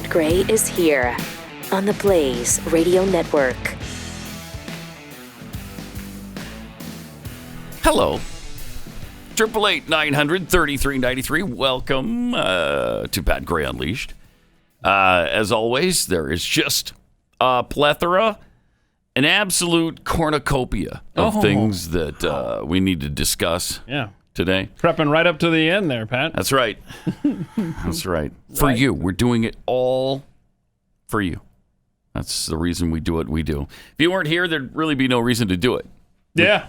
Pat Gray is here on the Blaze Radio Network. Hello. 888-900-3393. Welcome to Pat Gray Unleashed. As always, there is just a plethora, an absolute cornucopia of things that we need to discuss today. Prepping right up to the end there, Pat. That's right. That's right. For you. We're doing it all for you. That's the reason we do what we do. If you weren't here, there'd really be no reason to do it. Yeah.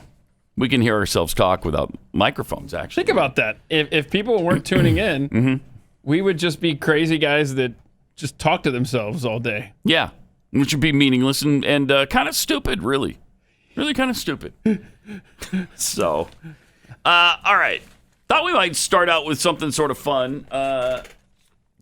We can hear ourselves talk without microphones, actually. Think about that. If people weren't tuning in, we would just be crazy guys that just talk to themselves all day. Yeah, which would be meaningless and kind of stupid, really. Really kind of stupid. So, all right. Thought we might start out with something sort of fun.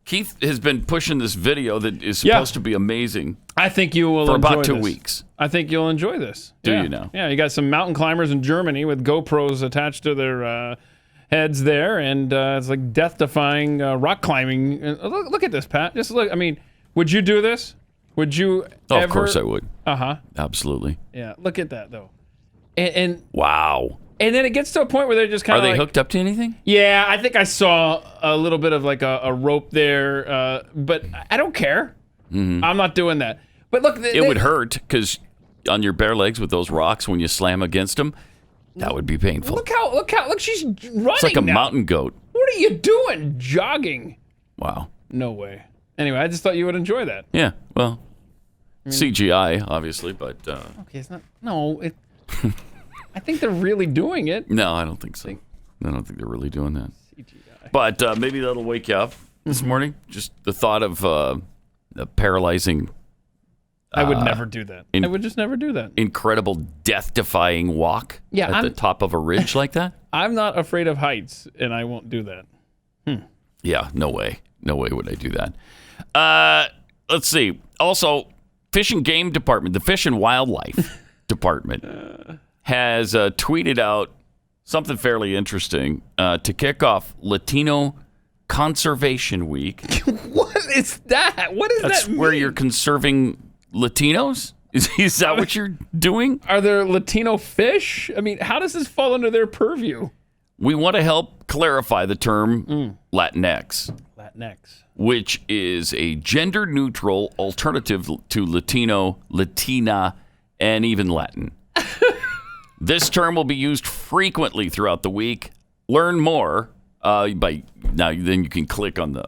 Keith has been pushing this video that is supposed to be amazing. I think you will for enjoy about 2 this. weeks. I think you'll enjoy this. Do you now? Yeah, you got some mountain climbers in Germany with GoPros attached to their heads there, and it's like death-defying rock climbing. Look at this, Pat. Just look. I mean, would you do this? Would you ever? Of course I would. Uh-huh. Absolutely. Yeah, look at that, though. And wow. And then it gets to a point where they're just kind of Are they hooked up to anything? Yeah, I think I saw a little bit of like a rope there, but I don't care. I'm not doing that. But look, it would hurt because on your bare legs with those rocks when you slam against them, that would be painful. Look, she's running. It's like a now. mountain goat. What are you doing? Jogging? Wow. No way. Anyway, I just thought you would enjoy that. Yeah. Well, CGI, obviously, but okay, it's not. No, I think they're really doing it. No, I don't think so. I don't think they're really doing that. CGI. But maybe that'll wake you up this morning. Just the thought of a paralyzing. I would never do that. I would just never do that. Incredible death-defying walk at the top of a ridge like that. I'm not afraid of heights, and I won't do that. Yeah, no way. No way would I do that. Let's see. Also, Fish and Game Department, the Fish and Wildlife Department, has tweeted out something fairly interesting to kick off Latino Conservation Week. What is that? What does that mean? That's where you're conserving Latinos? Is that what you're doing? Are there Latino fish? I mean, how does this fall under their purview? We want to help clarify the term Latinx. Latinx. Which is a gender-neutral alternative to Latino, Latina, and even Latin. This term will be used frequently throughout the week. Learn more by now. Then you can click on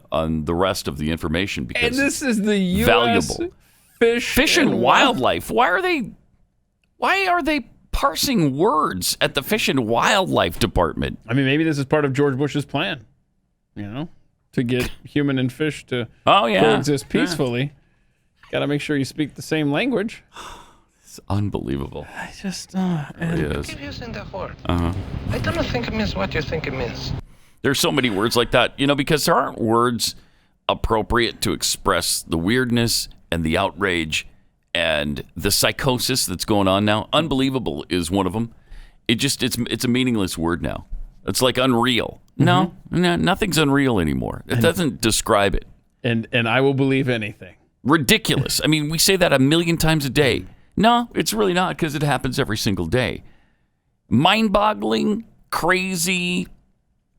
the rest of the information because and this is the U.S. valuable Fish and Wildlife. Why are they parsing words at the Fish and Wildlife Department? I mean, maybe this is part of George Bush's plan. You know, to get human and fish to coexist peacefully. Got to make sure you speak the same language. It's unbelievable. I just it Keep is. using that word. I don't think it means what you think it means. There's so many words like that, because there aren't words appropriate to express the weirdness and the outrage and the psychosis that's going on now. Unbelievable is one of them. It's a meaningless word now. It's like unreal. No, nothing's unreal anymore. It doesn't describe it. And I will believe anything. Ridiculous. I mean, we say that a million times a day. No, it's really not because it happens every single day. Mind-boggling, crazy,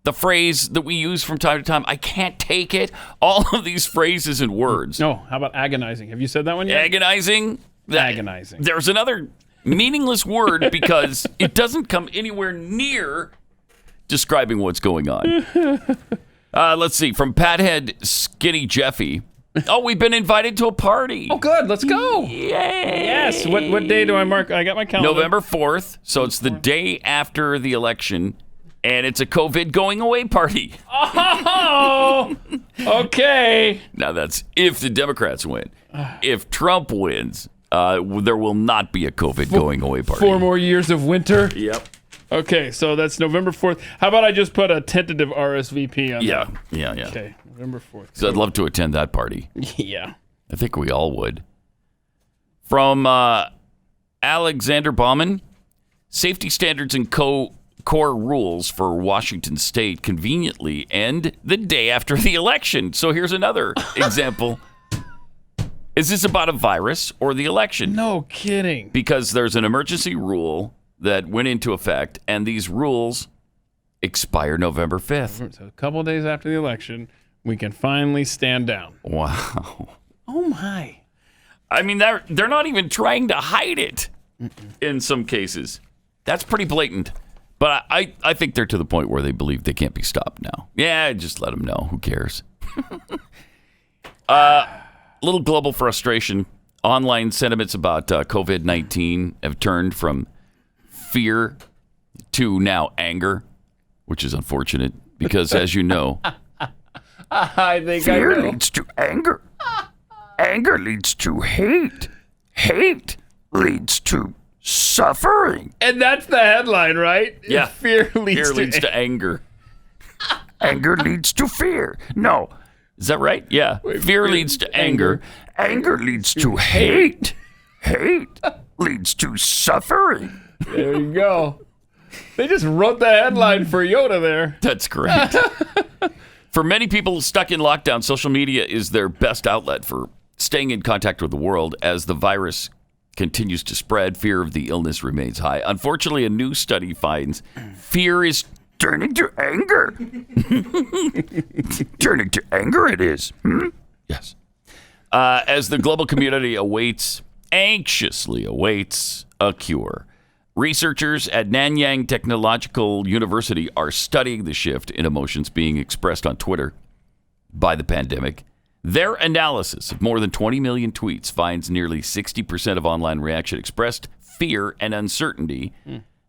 the phrase that we use from time to time, I can't take it. All of these phrases and words. No, how about agonizing? Have you said that one yet? Agonizing? Agonizing. There's another meaningless word because it doesn't come anywhere near describing what's going on. Let's see. From Pathead Skinny Jeffy. Oh, we've been invited to a party. Oh, good. Let's go. Yay. Yes. What day do I mark? I got my calendar. November 4th. So it's the day after the election. And it's a COVID going away party. Oh, okay. Now that's if the Democrats win. If Trump wins, there will not be a COVID going away party. 4 more years of winter. Yep. Okay, so that's November 4th. How about I just put a tentative RSVP on that? Yeah. Okay, November 4th. So I'd love to attend that party. Yeah. I think we all would. From Alexander Bauman, safety standards and core rules for Washington State conveniently end the day after the election. So here's another example Is this about a virus or the election? No kidding. Because there's an emergency rule that went into effect, and these rules expire November 5th. So a couple of days after the election, we can finally stand down. Wow. Oh, my. I mean, they're not even trying to hide it in some cases. That's pretty blatant. But I think they're to the point where they believe they can't be stopped now. Yeah, just let them know. Who cares? Little global frustration. Online sentiments about COVID-19 have turned from fear to now anger, which is unfortunate because, as you know, I think fear I know. leads to anger. Anger leads to hate. Hate leads to suffering. And that's the headline, right? Yeah. Fear leads to anger. Anger leads to fear. No. Is that right? Yeah. Fear leads to anger. Anger leads to hate. Hate leads to suffering. There you go. They just wrote the headline for Yoda there. That's great. For many people stuck in lockdown, social media is their best outlet for staying in contact with the world. As the virus continues to spread, fear of the illness remains high. Unfortunately, a new study finds fear is turning to anger. Turning to anger it is. Yes. As the global community anxiously awaits a cure. Researchers at Nanyang Technological University are studying the shift in emotions being expressed on Twitter by the pandemic. Their analysis of more than 20 million tweets finds nearly 60% of online reaction expressed fear and uncertainty.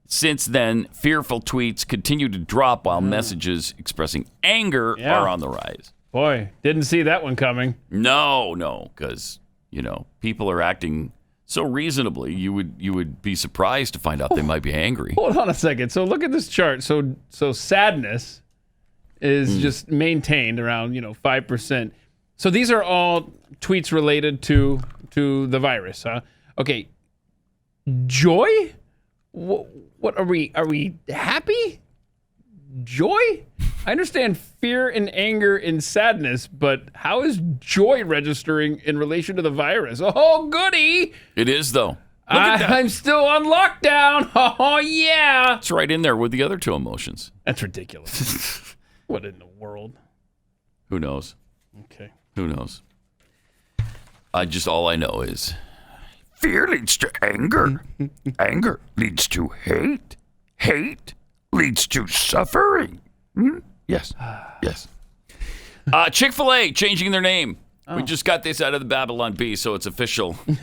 Since then, fearful tweets continue to drop while messages expressing anger are on the rise. Boy, didn't see that one coming. No, because, people are acting so reasonably, you would be surprised to find out they might be angry. Hold on a second. So look at this chart. So sadness is just maintained around 5%. So these are all tweets related to the virus, huh? Okay. Joy? What are we? Are we happy? Joy? I understand fear and anger and sadness, but how is joy registering in relation to the virus? Oh, goody! It is, though. Look at that. I'm still on lockdown. Oh, yeah. It's right in there with the other two emotions. That's ridiculous. What in the world? Who knows? Okay. Who knows? All I know is fear leads to anger. Anger leads to hate. Hate leads to suffering. Yes. Yes. ChickFilA changing their name. We just got this out of the Babylon Bee, so it's official. What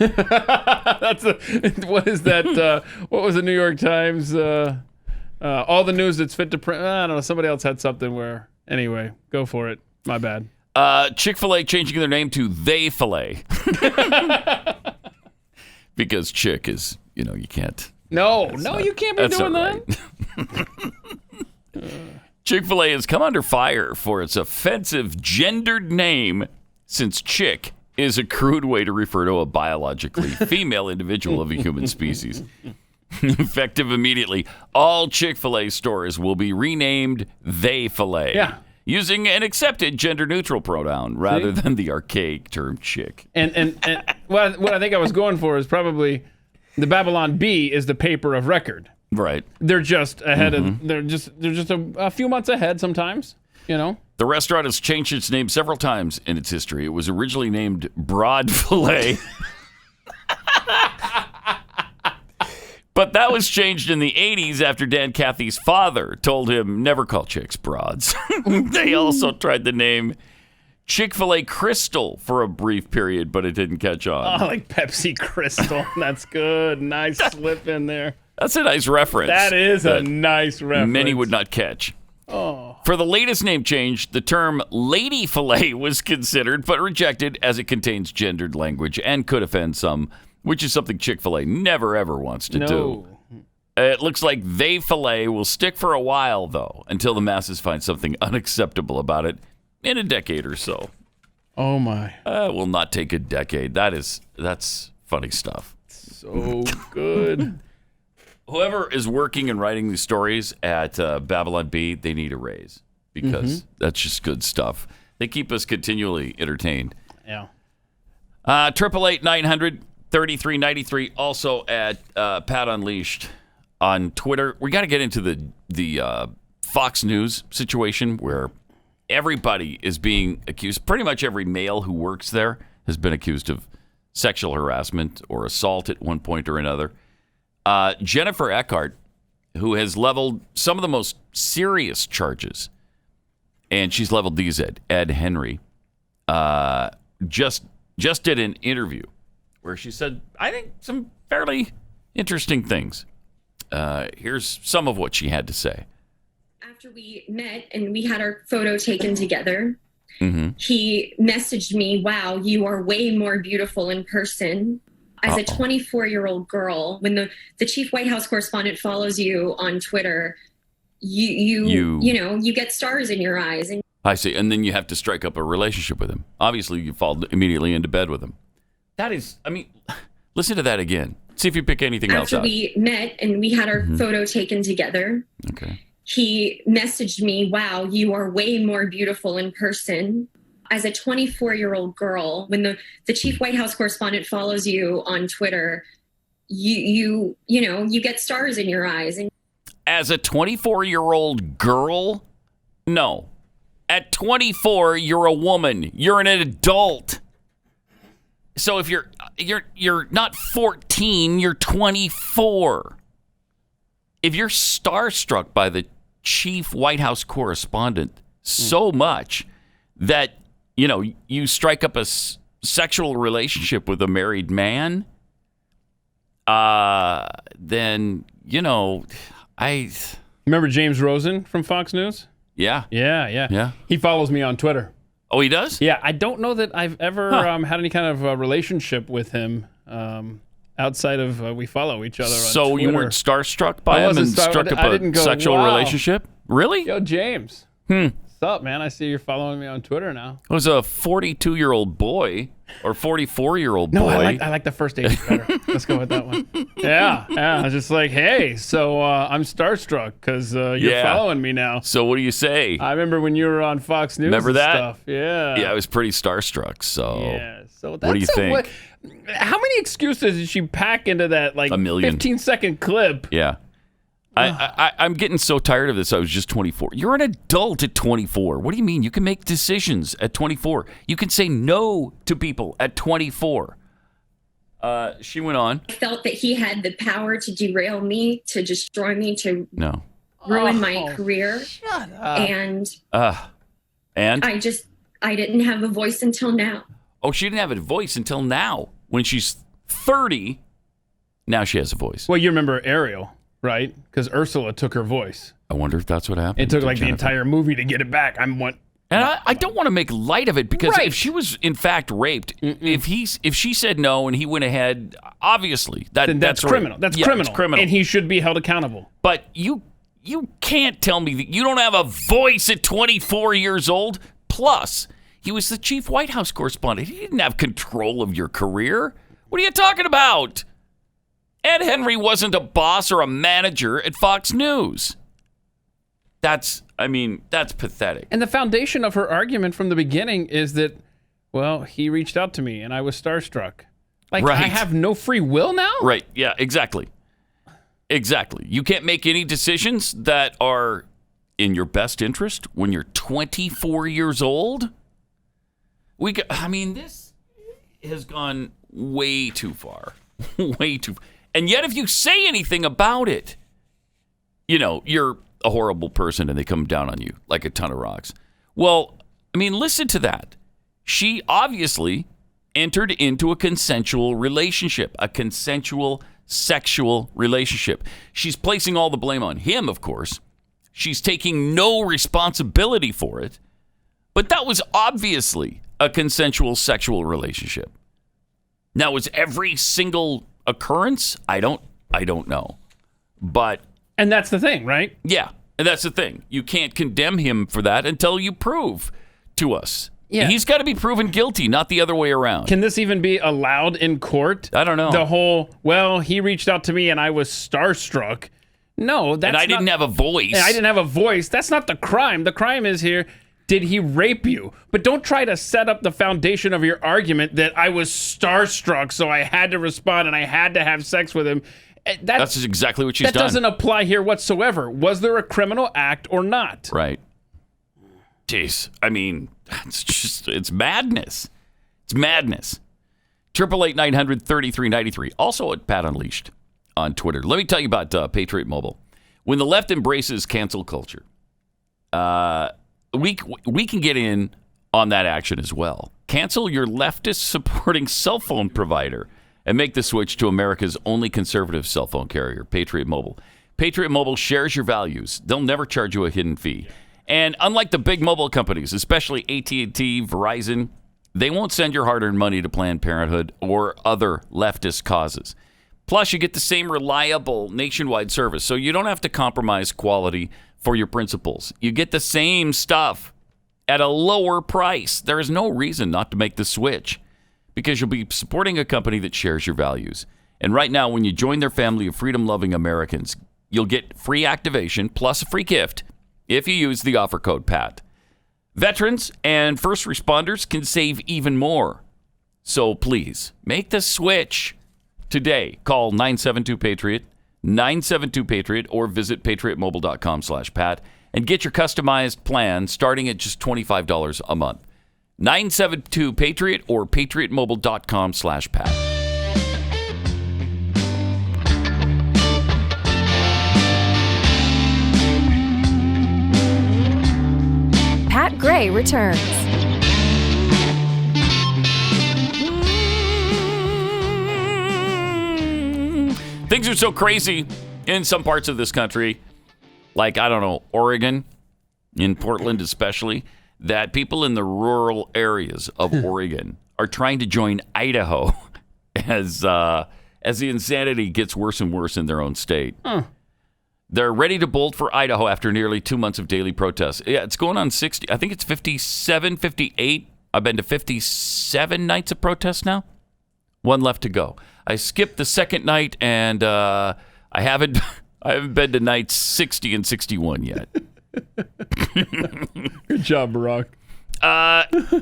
is that? What was the New York Times? All the news that's fit to print. I don't know. Somebody else had something where. Anyway, go for it. My bad. ChickFilA changing their name to They Filet. Because chick is, you can't. No, you can't be doing that. ChickFilA has come under fire for its offensive gendered name, since chick is a crude way to refer to a biologically female individual of a human species. Effective immediately, all ChickFilA stores will be renamed They Filet. Yeah. Using an accepted gender-neutral pronoun rather than the archaic term chick. And what I think I was going for is probably the Babylon Bee is the paper of record. Right. They're just ahead of. They're just a few months ahead sometimes. The restaurant has changed its name several times in its history. It was originally named Broad Filet. But that was changed in the 80s after Dan Cathy's father told him never call chicks broads. They also tried the name ChickFilA Crystal for a brief period, but it didn't catch on. Oh, like Pepsi Crystal. That's good. Nice slip in there. That's a nice reference. That is a nice reference. Many would not catch. Oh. For the latest name change, the term lady fillet was considered but rejected as it contains gendered language and could offend some, which is something Chick-fil-A never, ever wants to do. It looks like They Filet will stick for a while, though, until the masses find something unacceptable about it in a decade or so. Oh, my. It will not take a decade. That's funny stuff. So good. Whoever is working and writing these stories at Babylon Bee, they need a raise because that's just good stuff. They keep us continually entertained. Yeah. 888-900-3393. Also at Pat Unleashed on Twitter. We got to get into the Fox News situation where everybody is being accused. Pretty much every male who works there has been accused of sexual harassment or assault at one point or another. Jennifer Eckhart, who has leveled some of the most serious charges, and she's leveled these at Ed Henry, just did an interview where she said, I think, some fairly interesting things. Here's some of what she had to say. After we met and we had our photo taken together, he messaged me, wow, you are way more beautiful in person. As a 24-year-old girl, when the chief White House correspondent follows you on Twitter, you get stars in your eyes. And I see. And then you have to strike up a relationship with him. Obviously, you fall immediately into bed with him. That is, I mean, listen to that again. See if you pick anything else out. After we met and we had our photo taken together, he messaged me, wow, you are way more beautiful in person. As a 24-year-old girl, when the chief White House correspondent follows you on Twitter, you get stars in your eyes. And as a 24-year-old girl? No. At 24, you're a woman. You're an adult. So if you're not 14, you're 24. If you're starstruck by the chief White House correspondent so much that you strike up a sexual relationship with a married man, then, I... Remember James Rosen from Fox News? Yeah. Yeah. He follows me on Twitter. Oh, he does? Yeah, I don't know that I've ever had any kind of relationship with him outside of we follow each other on Twitter. So you weren't starstruck by him and struck up a sexual relationship? Really? Yo, James. What's up, man? I see you're following me on Twitter now. It was a 42-year-old boy or 44-year-old boy. No, I like the first age better. Let's go with that one. Yeah. I was just like, hey, so I'm starstruck because you're following me now. So what do you say? I remember when you were on Fox News. Remember that? Stuff. Yeah. Yeah, I was pretty starstruck. So yeah. So that's what do you think? How many excuses did she pack into that a million 15-second clip? Yeah. I'm getting so tired of this. I was just 24. You're an adult at 24. What do you mean? You can make decisions at 24. You can say no to people at 24. She went on. I felt that he had the power to derail me, to destroy me, to ruin my career. Shut up. And I didn't have a voice until now. Oh, she didn't have a voice until now. When she's 30, now she has a voice. Well, you remember Ariel. Right? Because Ursula took her voice. I wonder if that's what happened. It took like Jennifer. The entire movie to get it back. And I don't want to make light of it because if she was in fact raped, if she said no and he went ahead, obviously that's criminal. Right. That's It's criminal, and he should be held accountable. But you can't tell me that you don't have a voice at 24 years old. Plus, he was the chief White House correspondent. He didn't have control of your career. What are you talking about? Ed Henry wasn't a boss or a manager at Fox News. That's pathetic. And the foundation of her argument from the beginning is that, well, he reached out to me and I was starstruck. Like, right. I have no free will now? Right. Yeah, exactly. You can't make any decisions that are in your best interest when you're 24 years old. This has gone way too far. Way too far. And yet, if you say anything about it, you're a horrible person and they come down on you like a ton of rocks. Well, listen to that. She obviously entered into a consensual relationship, a consensual sexual relationship. She's placing all the blame on him, of course. She's taking no responsibility for it. But that was obviously a consensual sexual relationship. Now, was every single occurrence? I don't know. And that's the thing, right? Yeah, and that's the thing. You can't condemn him for that until you prove to us. Yeah. He's got to be proven guilty, not the other way around. Can this even be allowed in court? I don't know. The whole, well, he reached out to me and I was starstruck. No, that's and I didn't have a voice. I didn't have a voice. That's not the crime. The crime is here. did he rape you? But don't try to set up the foundation of your argument that I was starstruck, so I had to respond and I had to have sex with him. That's exactly what she's done. That doesn't apply here whatsoever. Was there a criminal act or not? Right. Jeez. I mean, it's madness. It's madness. 888-900-3393. Also at Pat Unleashed on Twitter. Let me tell you about Patriot Mobile. When the left embraces cancel culture, we can get in on that action as well. Cancel your leftist supporting cell phone provider and make the switch to America's only conservative cell phone carrier, Patriot Mobile. Patriot Mobile shares your values. They'll never charge you a hidden fee. And unlike the big mobile companies, especially AT&T, Verizon, they won't send your hard-earned money to Planned Parenthood or other leftist causes. Plus, you get the same reliable nationwide service, so you don't have to compromise quality for your principles. You get the same stuff at a lower price. There is no reason not to make the switch because you'll be supporting a company that shares your values. And right now, when you join their family of freedom-loving Americans, you'll get free activation plus a free gift if you use the offer code PAT. Veterans and first responders can save even more. So please, make the switch today. Call 972-PATRIOT, 972-PATRIOT, or visit patriotmobile.com/Pat and get your customized plan starting at just $25 a month. 972-PATRIOT or patriotmobile.com/Pat. Pat Gray returns. Things are so crazy in some parts of this country, like, I don't know, Oregon, in Portland especially, that people in the rural areas of Oregon are trying to join Idaho as the insanity gets worse and worse in their own state. They're ready to bolt for Idaho after nearly 2 months of daily protests. Yeah, it's going on 60. I think it's 57, 58. I've been to 57 nights of protests now. One left to go. I skipped the second night, and I haven't been to nights 60 and 61 yet. Good job, Barack.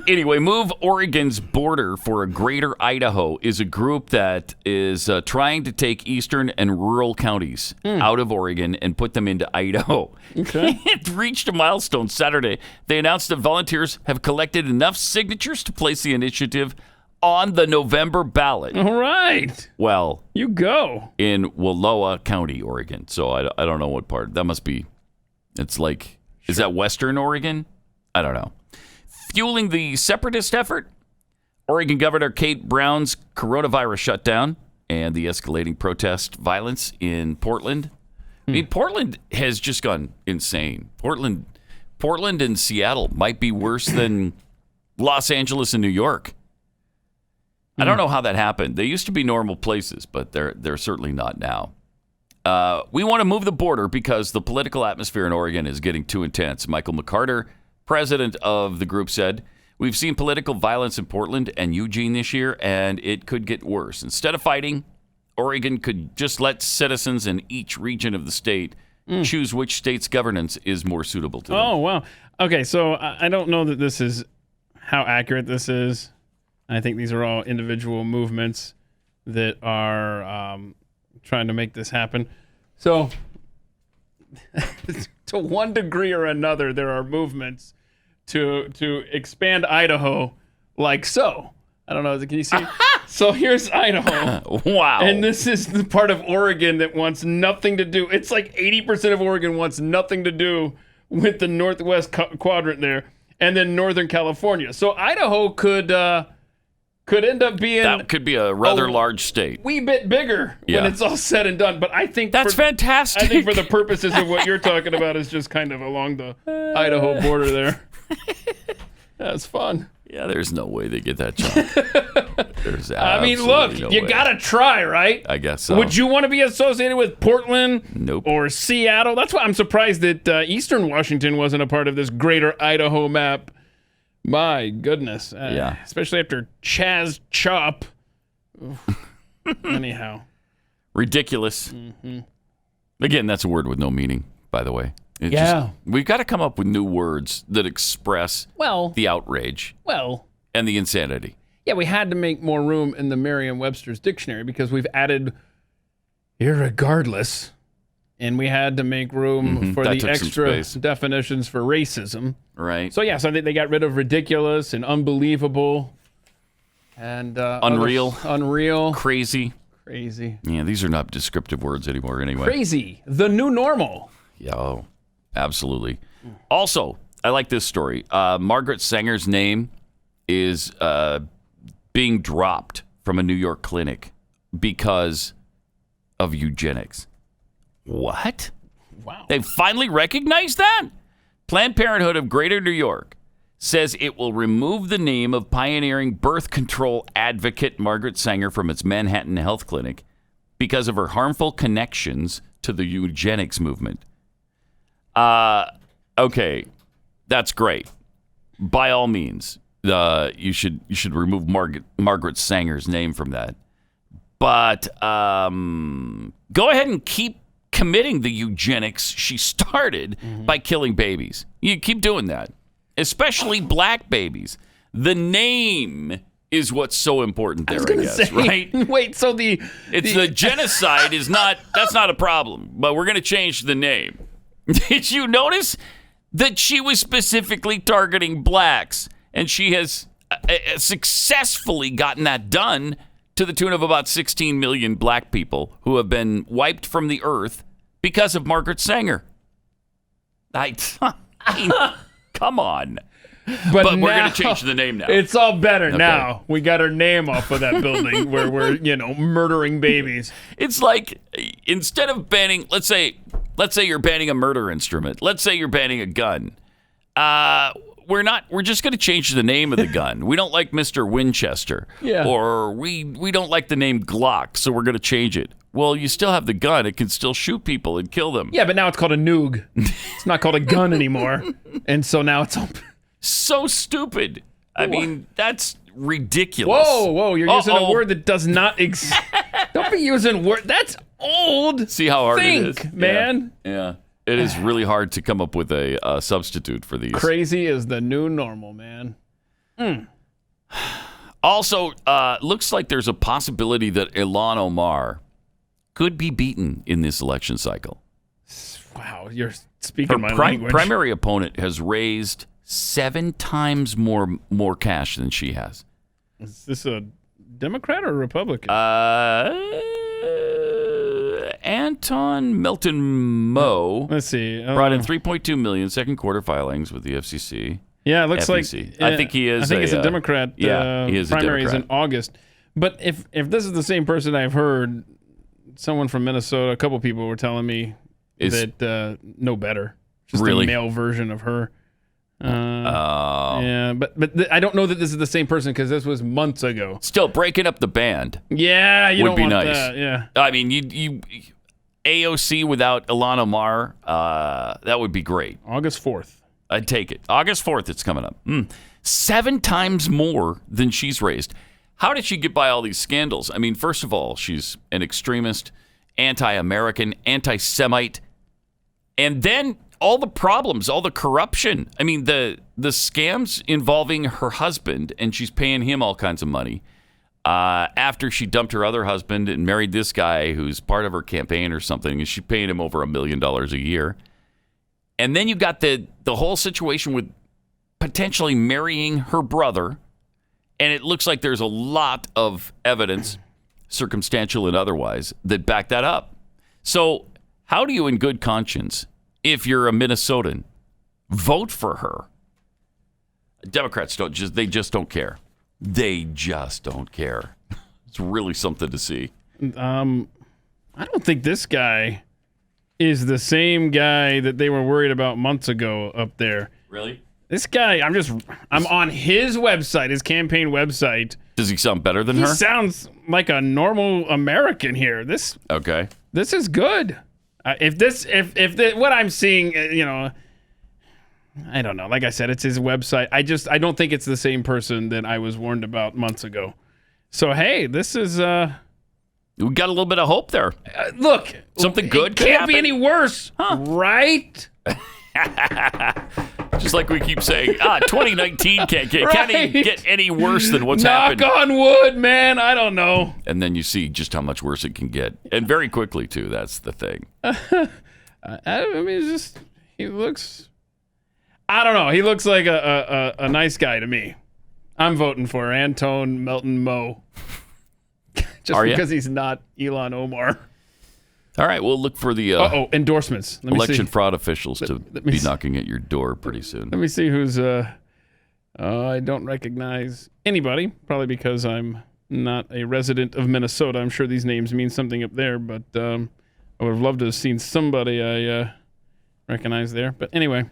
Anyway, Move Oregon's Border for a Greater Idaho is a group that is trying to take eastern and rural counties out of Oregon and put them into Idaho. Okay. It reached a milestone Saturday. They announced that volunteers have collected enough signatures to place the initiative on the November ballot. All right. Well, you go. In Wallowa County, Oregon. So I don't know what part. That must be, it's like, is that Western Oregon? I don't know. Fueling the separatist effort, Oregon Governor Kate Brown's coronavirus shutdown and the escalating protest violence in Portland. I mean, Portland has just gone insane. Portland and Seattle might be worse than Los Angeles and New York. I don't know how that happened. They used to be normal places, but they're certainly not now. We want to move the border because the political atmosphere in Oregon is getting too intense. Michael McCarter, president of the group, said, "We've seen political violence in Portland and Eugene this year, and it could get worse. Instead of fighting, Oregon could just let citizens in each region of the state choose which state's governance is more suitable to them." Oh, wow. Okay, so I don't know that this is how accurate this is. I think these are all individual movements that are trying to make this happen. So, to one degree or another, there are movements to expand Idaho like so. I don't know. Can you see? So here's Idaho. Wow. And this is the part of Oregon that wants nothing to do. It's like 80% of Oregon wants nothing to do with the northwest quadrant there. And then Northern California. So Idaho could end up being... That could be a rather large state. Wee bit bigger when it's all said and done. But I think... That's fantastic. I think for the purposes of what you're talking about is just kind of along the Idaho border there. That's fun. Yeah, there's no way they get that job. There's I mean, look, no you way. Gotta try, right? I guess so. Would you want to be associated with Portland? Nope. Or Seattle? That's why I'm surprised that Eastern Washington wasn't a part of this greater Idaho map. My goodness. Yeah. Especially after Chaz Chop. Anyhow. Ridiculous. Mm-hmm. Again, that's a word with no meaning, by the way. We've got to come up with new words that express the outrage and the insanity. Yeah, we had to make more room in the Merriam-Webster's dictionary because we've added irregardless, and we had to make room for the extra definitions for racism. Right. So they got rid of ridiculous and unbelievable and unreal, crazy. Yeah, these are not descriptive words anymore anyway. Crazy. The new normal. Yeah, absolutely. Also, I like this story. Margaret Sanger's name is being dropped from a New York clinic because of eugenics. What? Wow. They finally recognized that? Planned Parenthood of Greater New York says it will remove the name of pioneering birth control advocate Margaret Sanger from its Manhattan health clinic because of her harmful connections to the eugenics movement. Okay, that's great. By all means, you should remove Margaret Sanger's name from that. But go ahead and keep committing the eugenics she started by killing babies. You keep doing that, especially black babies. The name is what's so important there, I guess, right? Wait, so the genocide that's not a problem, but we're going to change the name. Did you notice that she was specifically targeting blacks, and she has successfully gotten that done to the tune of about 16 million black people who have been wiped from the earth because of Margaret Sanger. I mean, come on. But we're going to change the name now. It's all better now. We got her name off of that building where we're, murdering babies. It's like instead of banning, let's say you're banning a murder instrument. Let's say you're banning a gun. We're just going to change the name of the gun. We don't like Mr. Winchester. Yeah. Or we don't like the name Glock, so we're going to change it. Well, you still have the gun. It can still shoot people and kill them. Yeah, but now it's called a noog. It's not called a gun anymore. And so now it's all... So stupid. I mean, that's ridiculous. Whoa, you're using a word that does not exist. Don't be using word. That's old. See how hard it is? Man. Yeah. It is really hard to come up with a substitute for these. Crazy is the new normal, man. Also, looks like there's a possibility that Ilhan Omar could be beaten in this election cycle. Wow, you're speaking my language. Primary opponent has raised 7 times more cash than she has. Is this a Democrat or a Republican? Anton Milton Moe. Let's see. Brought in $3.2 million second quarter filings with the FCC. Yeah, it looks FEC. I think he is. I think it's a Democrat. Yeah, he is a Democrat. Primaries in August. But if this is the same person I've heard, someone from Minnesota, a couple people were telling me that no better. Just a male version of her. Yeah, but I don't know that this is the same person because this was months ago. Still breaking up the band. Yeah, you would don't be want nice. that. Yeah, I mean, you AOC without Ilhan Omar, that would be great. August 4th. I'd take it. August 4th, it's coming up. 7 times more than she's raised. How did she get by all these scandals? I mean, first of all, she's an extremist, anti-American, anti-Semite, and then all the problems, all the corruption. I mean, the scams involving her husband, and she's paying him all kinds of money after she dumped her other husband and married this guy who's part of her campaign or something, and she's paying him over $1 million a year. And then you got the whole situation with potentially marrying her brother, and it looks like there's a lot of evidence, circumstantial and otherwise, that back that up. So how do you, in good conscience, if you're a Minnesotan, vote for her? Democrats they just don't care. They just don't care. It's really something to see. I don't think this guy is the same guy that they were worried about months ago up there. Really? This guy, I'm on his website, his campaign website. Does he sound better than her? He sounds like a normal American here. This is good. What I'm seeing, I don't know. Like I said, it's his website. I don't think it's the same person that I was warned about months ago. So hey, this is we got a little bit of hope there. Look, something good can't be any worse, huh? Right? Just like we keep saying, 2019 can't even get any worse than what's happened. Knock on wood, man. I don't know. And then you see just how much worse it can get. And very quickly, too. That's the thing. I mean, it's just, he looks, I don't know. He looks like a nice guy to me. I'm voting for Antone Melton Moe. Just because he's not Elon Omar. All right, we'll look for the endorsements. Let me election see. fraud officials to be knocking at your door pretty soon. Let me see who's. I don't recognize anybody, probably because I'm not a resident of Minnesota. I'm sure these names mean something up there, but I would have loved to have seen somebody I recognize there. But anyway.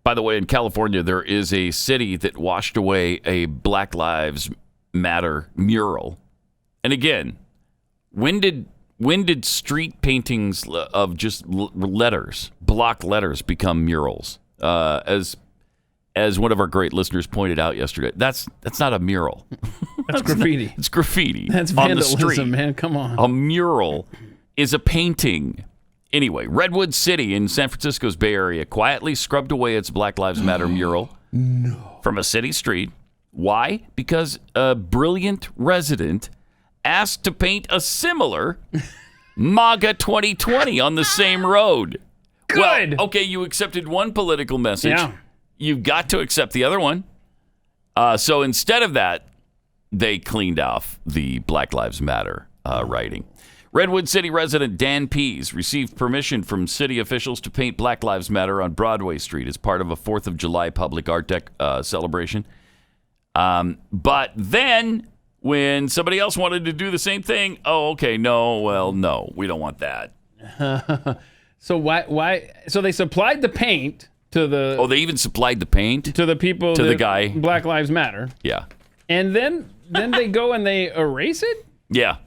By the way, in California, there is a city that washed away a Black Lives Matter mural. And again, when did street paintings of just letters, block letters, become murals? As one of our great listeners pointed out yesterday, that's not a mural. That's graffiti. It's graffiti. That's vandalism, on the street. Man. Come on. A mural is a painting. Anyway, Redwood City in San Francisco's Bay Area quietly scrubbed away its Black Lives Matter mural from a city street. Why? Because a brilliant resident asked to paint a similar MAGA 2020 on the same road. Good. Well, okay, you accepted one political message. Yeah. You've got to accept the other one. So instead of that, they cleaned off the Black Lives Matter writing. Redwood City resident Dan Pease received permission from city officials to paint Black Lives Matter on Broadway Street as part of a 4th of July public art celebration. But then when somebody else wanted to do the same thing, no, we don't want that. So why? So they supplied the paint to the... Oh, they even supplied the paint? To the people... To the guy. Black Lives Matter. Yeah. And then they go and they erase it? Yeah.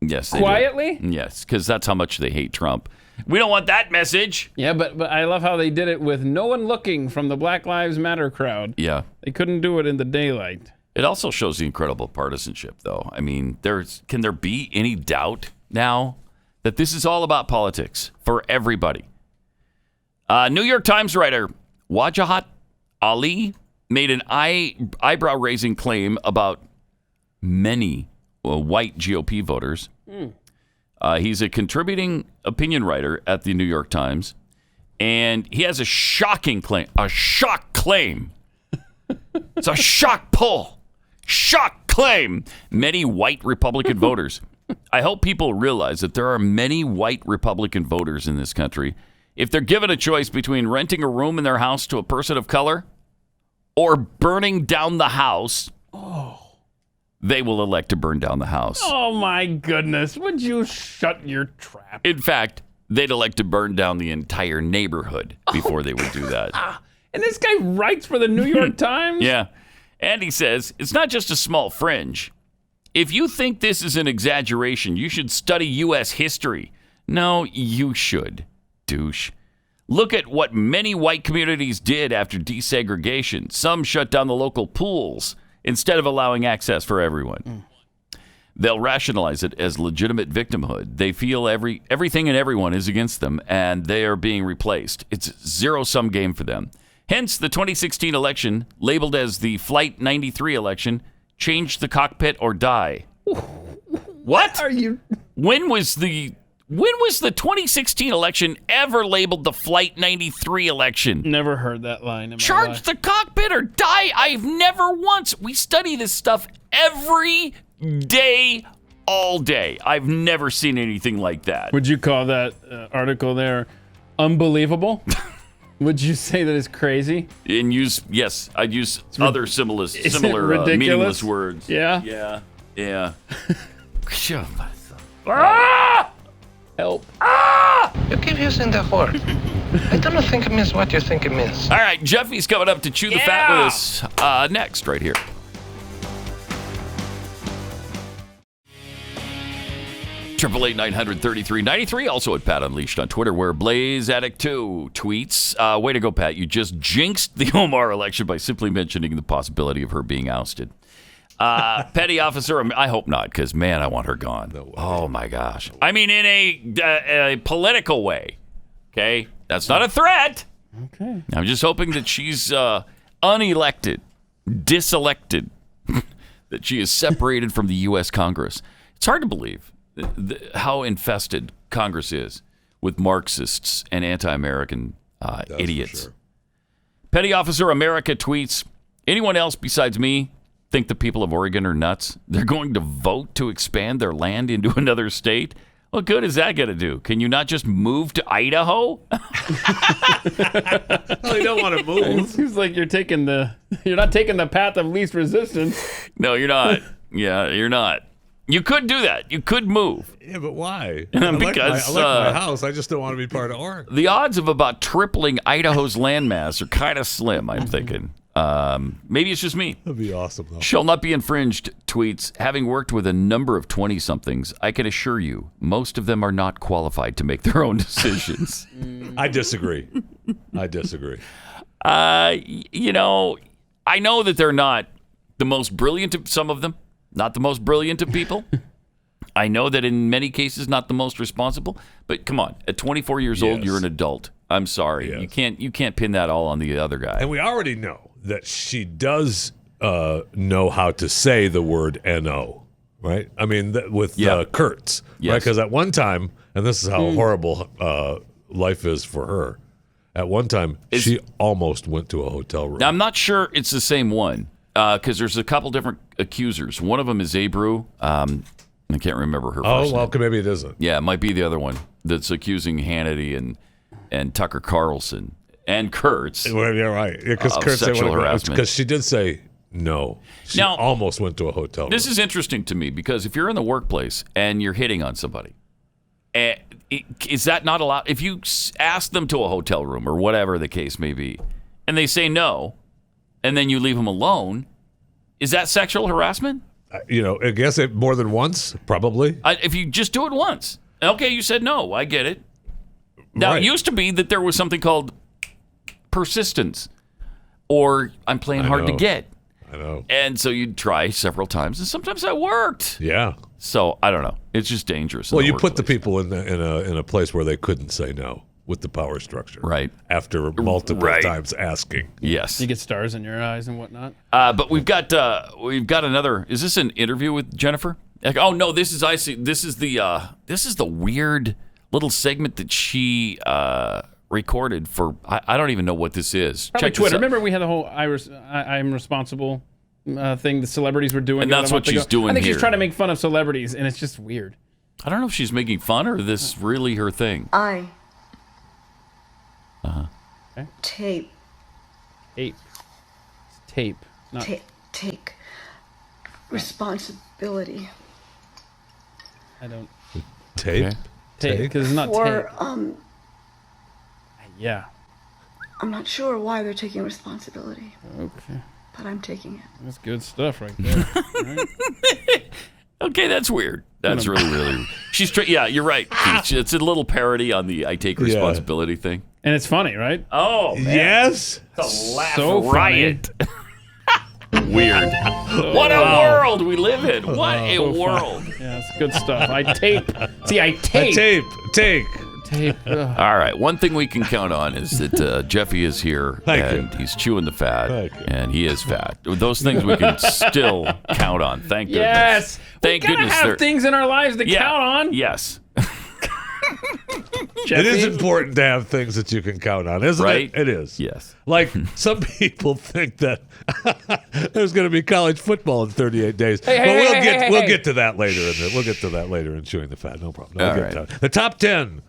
Yes. Quietly? Yes, because that's how much they hate Trump. We don't want that message. Yeah, but I love how they did it with no one looking from the Black Lives Matter crowd. Yeah. They couldn't do it in the daylight. It also shows the incredible partisanship, though. I mean, can there be any doubt now that this is all about politics for everybody? New York Times writer Wajahat Ali made an eyebrow-raising claim about many white GOP voters. He's a contributing opinion writer at the New York Times, and he has a shocking claim, a shock claim. It's a shock poll. Shock claim. Many white Republican voters. I hope people realize that there are many white Republican voters in this country. If they're given a choice between renting a room in their house to a person of color or burning down the house, they will elect to burn down the house. Oh, my goodness. Would you shut your trap? In fact, they'd elect to burn down the entire neighborhood before they would do that. And this guy writes for the New York Times? Yeah. And he says, it's not just a small fringe. If you think this is an exaggeration, you should study U.S. history. No, you should, douche. Look at what many white communities did after desegregation. Some shut down the local pools instead of allowing access for everyone. They'll rationalize it as legitimate victimhood. They feel everything and everyone is against them, and they are being replaced. It's a zero-sum game for them. Hence, the 2016 election, labeled as the Flight 93 election, changed the cockpit or die. What? Are you? When was the 2016 election ever labeled the Flight 93 election? Never heard that line in my Charge life. the cockpit or die. I've never once. We study this stuff every day, all day. I've never seen anything like that. Would you call that article there unbelievable? Would you say that it's crazy? And I'd use other similar meaningless words. Yeah? Yeah. Help. You keep using that word. I don't think it means what you think it means. All right, Jeffy's coming up to chew the fat with us next, right here. Triple 888-933-93. Also at Pat Unleashed on Twitter, where Blaze Addict 2 tweets. Way to go, Pat. You just jinxed the Omar election by simply mentioning the possibility of her being ousted. Petty officer, I hope not, because, man, I want her gone. Oh, my gosh. I mean, in a political way. Okay? That's not a threat. Okay. I'm just hoping that she's unelected, diselected, that she is separated from the U.S. Congress. It's hard to believe how infested Congress is with Marxists and anti-American idiots. Sure. Petty Officer America tweets, anyone else besides me think the people of Oregon are nuts? They're going to vote to expand their land into another state? What good is that going to do? Can you not just move to Idaho? Well, you don't want to It move. seems like you're not taking the path of least resistance. No, you're not. Yeah, you're not. You could do that. You could move. Yeah, but why? Because, I like my house. I just don't want to be part of Oregon. The odds of about tripling Idaho's landmass are kind of slim, I'm thinking. Maybe it's just me. That'd be awesome, though. Shall not be infringed tweets. Having worked with a number of 20-somethings, I can assure you, most of them are not qualified to make their own decisions. I disagree. You know, I know that they're not the most brilliant of some of them, not the most brilliant of people. I know that in many cases, not the most responsible. But come on, at 24 years old, Yes. you're an adult. I'm sorry, Yes. you can't pin that all on the other guy. And we already know that she does know how to say the word "no," right? I mean, with Kurtz, Yes. right? Because at one time, and this is how horrible life is for her. At one time, she almost went to a hotel room. Now, I'm not sure it's the same one because there's a couple different accusers. One of them is Abreu. I can't remember her first name. Maybe it isn't. Yeah, it might be the other one that's accusing Hannity and Tucker Carlson and Kurtz. Well, you're right. Because Of sexual harassment. Because she did say no. She Now, almost went to a hotel room. This is interesting to me because if you're in the workplace and you're hitting on somebody, is that not allowed? If you ask them to a hotel room or whatever the case may be, and they say no, and then you leave them alone, is that sexual harassment? I guess more than once, probably. If you just do it once. Okay, you said no. I get it. Now, Right. it used to be that there was something called persistence or I'm playing hard to know. get. I know. And so you'd try several times, and sometimes that worked. Yeah. So I don't know. It's just dangerous. in Well, the you put the workplace. people in a place where they couldn't say no with the power structure, Right. After multiple Right. times asking. Yes. You get stars in your eyes and whatnot. But we've got another. Is this an interview with Jennifer? Oh no, this is the weird little segment that she recorded for. I don't even know what this is. Probably Check this Twitter. out. Remember we had the whole I'm responsible thing the celebrities were doing. And that's about a what month she's ago. doing I think here. she's trying to make fun of celebrities, and it's just weird. I don't know if she's making fun or this is really her thing. I Okay. tape Tape. It's tape. Not take responsibility I don't Tape? Okay. tape because it's not for tape. Yeah. I'm not sure why they're taking responsibility, Okay. but I'm taking it. That's good stuff right there. Okay, that's weird. That's really weird. She's yeah, you're right. Keith. It's a little parody on the I take responsibility thing. And it's funny, right? Oh, man. Yes. So riot. Weird. What a world we live in. What a world. Yeah, it's good stuff. I tape. See, I tape. Take. Tape. Ugh. All right. One thing we can count on is that Jeffy is here and he's chewing the fat, Thank you. and he is fat. Those things we can still count on. Thank goodness. Yes. Thank we gotta goodness. have things in our lives to count on. Yes. It is important to have things that you can count on, isn't Right? it? It is. Yes. Like some people think that there's going to be college football in 38 days. We'll get to that later. We'll get to that later in chewing the fat. No problem. All We'll right. get to it. The top 10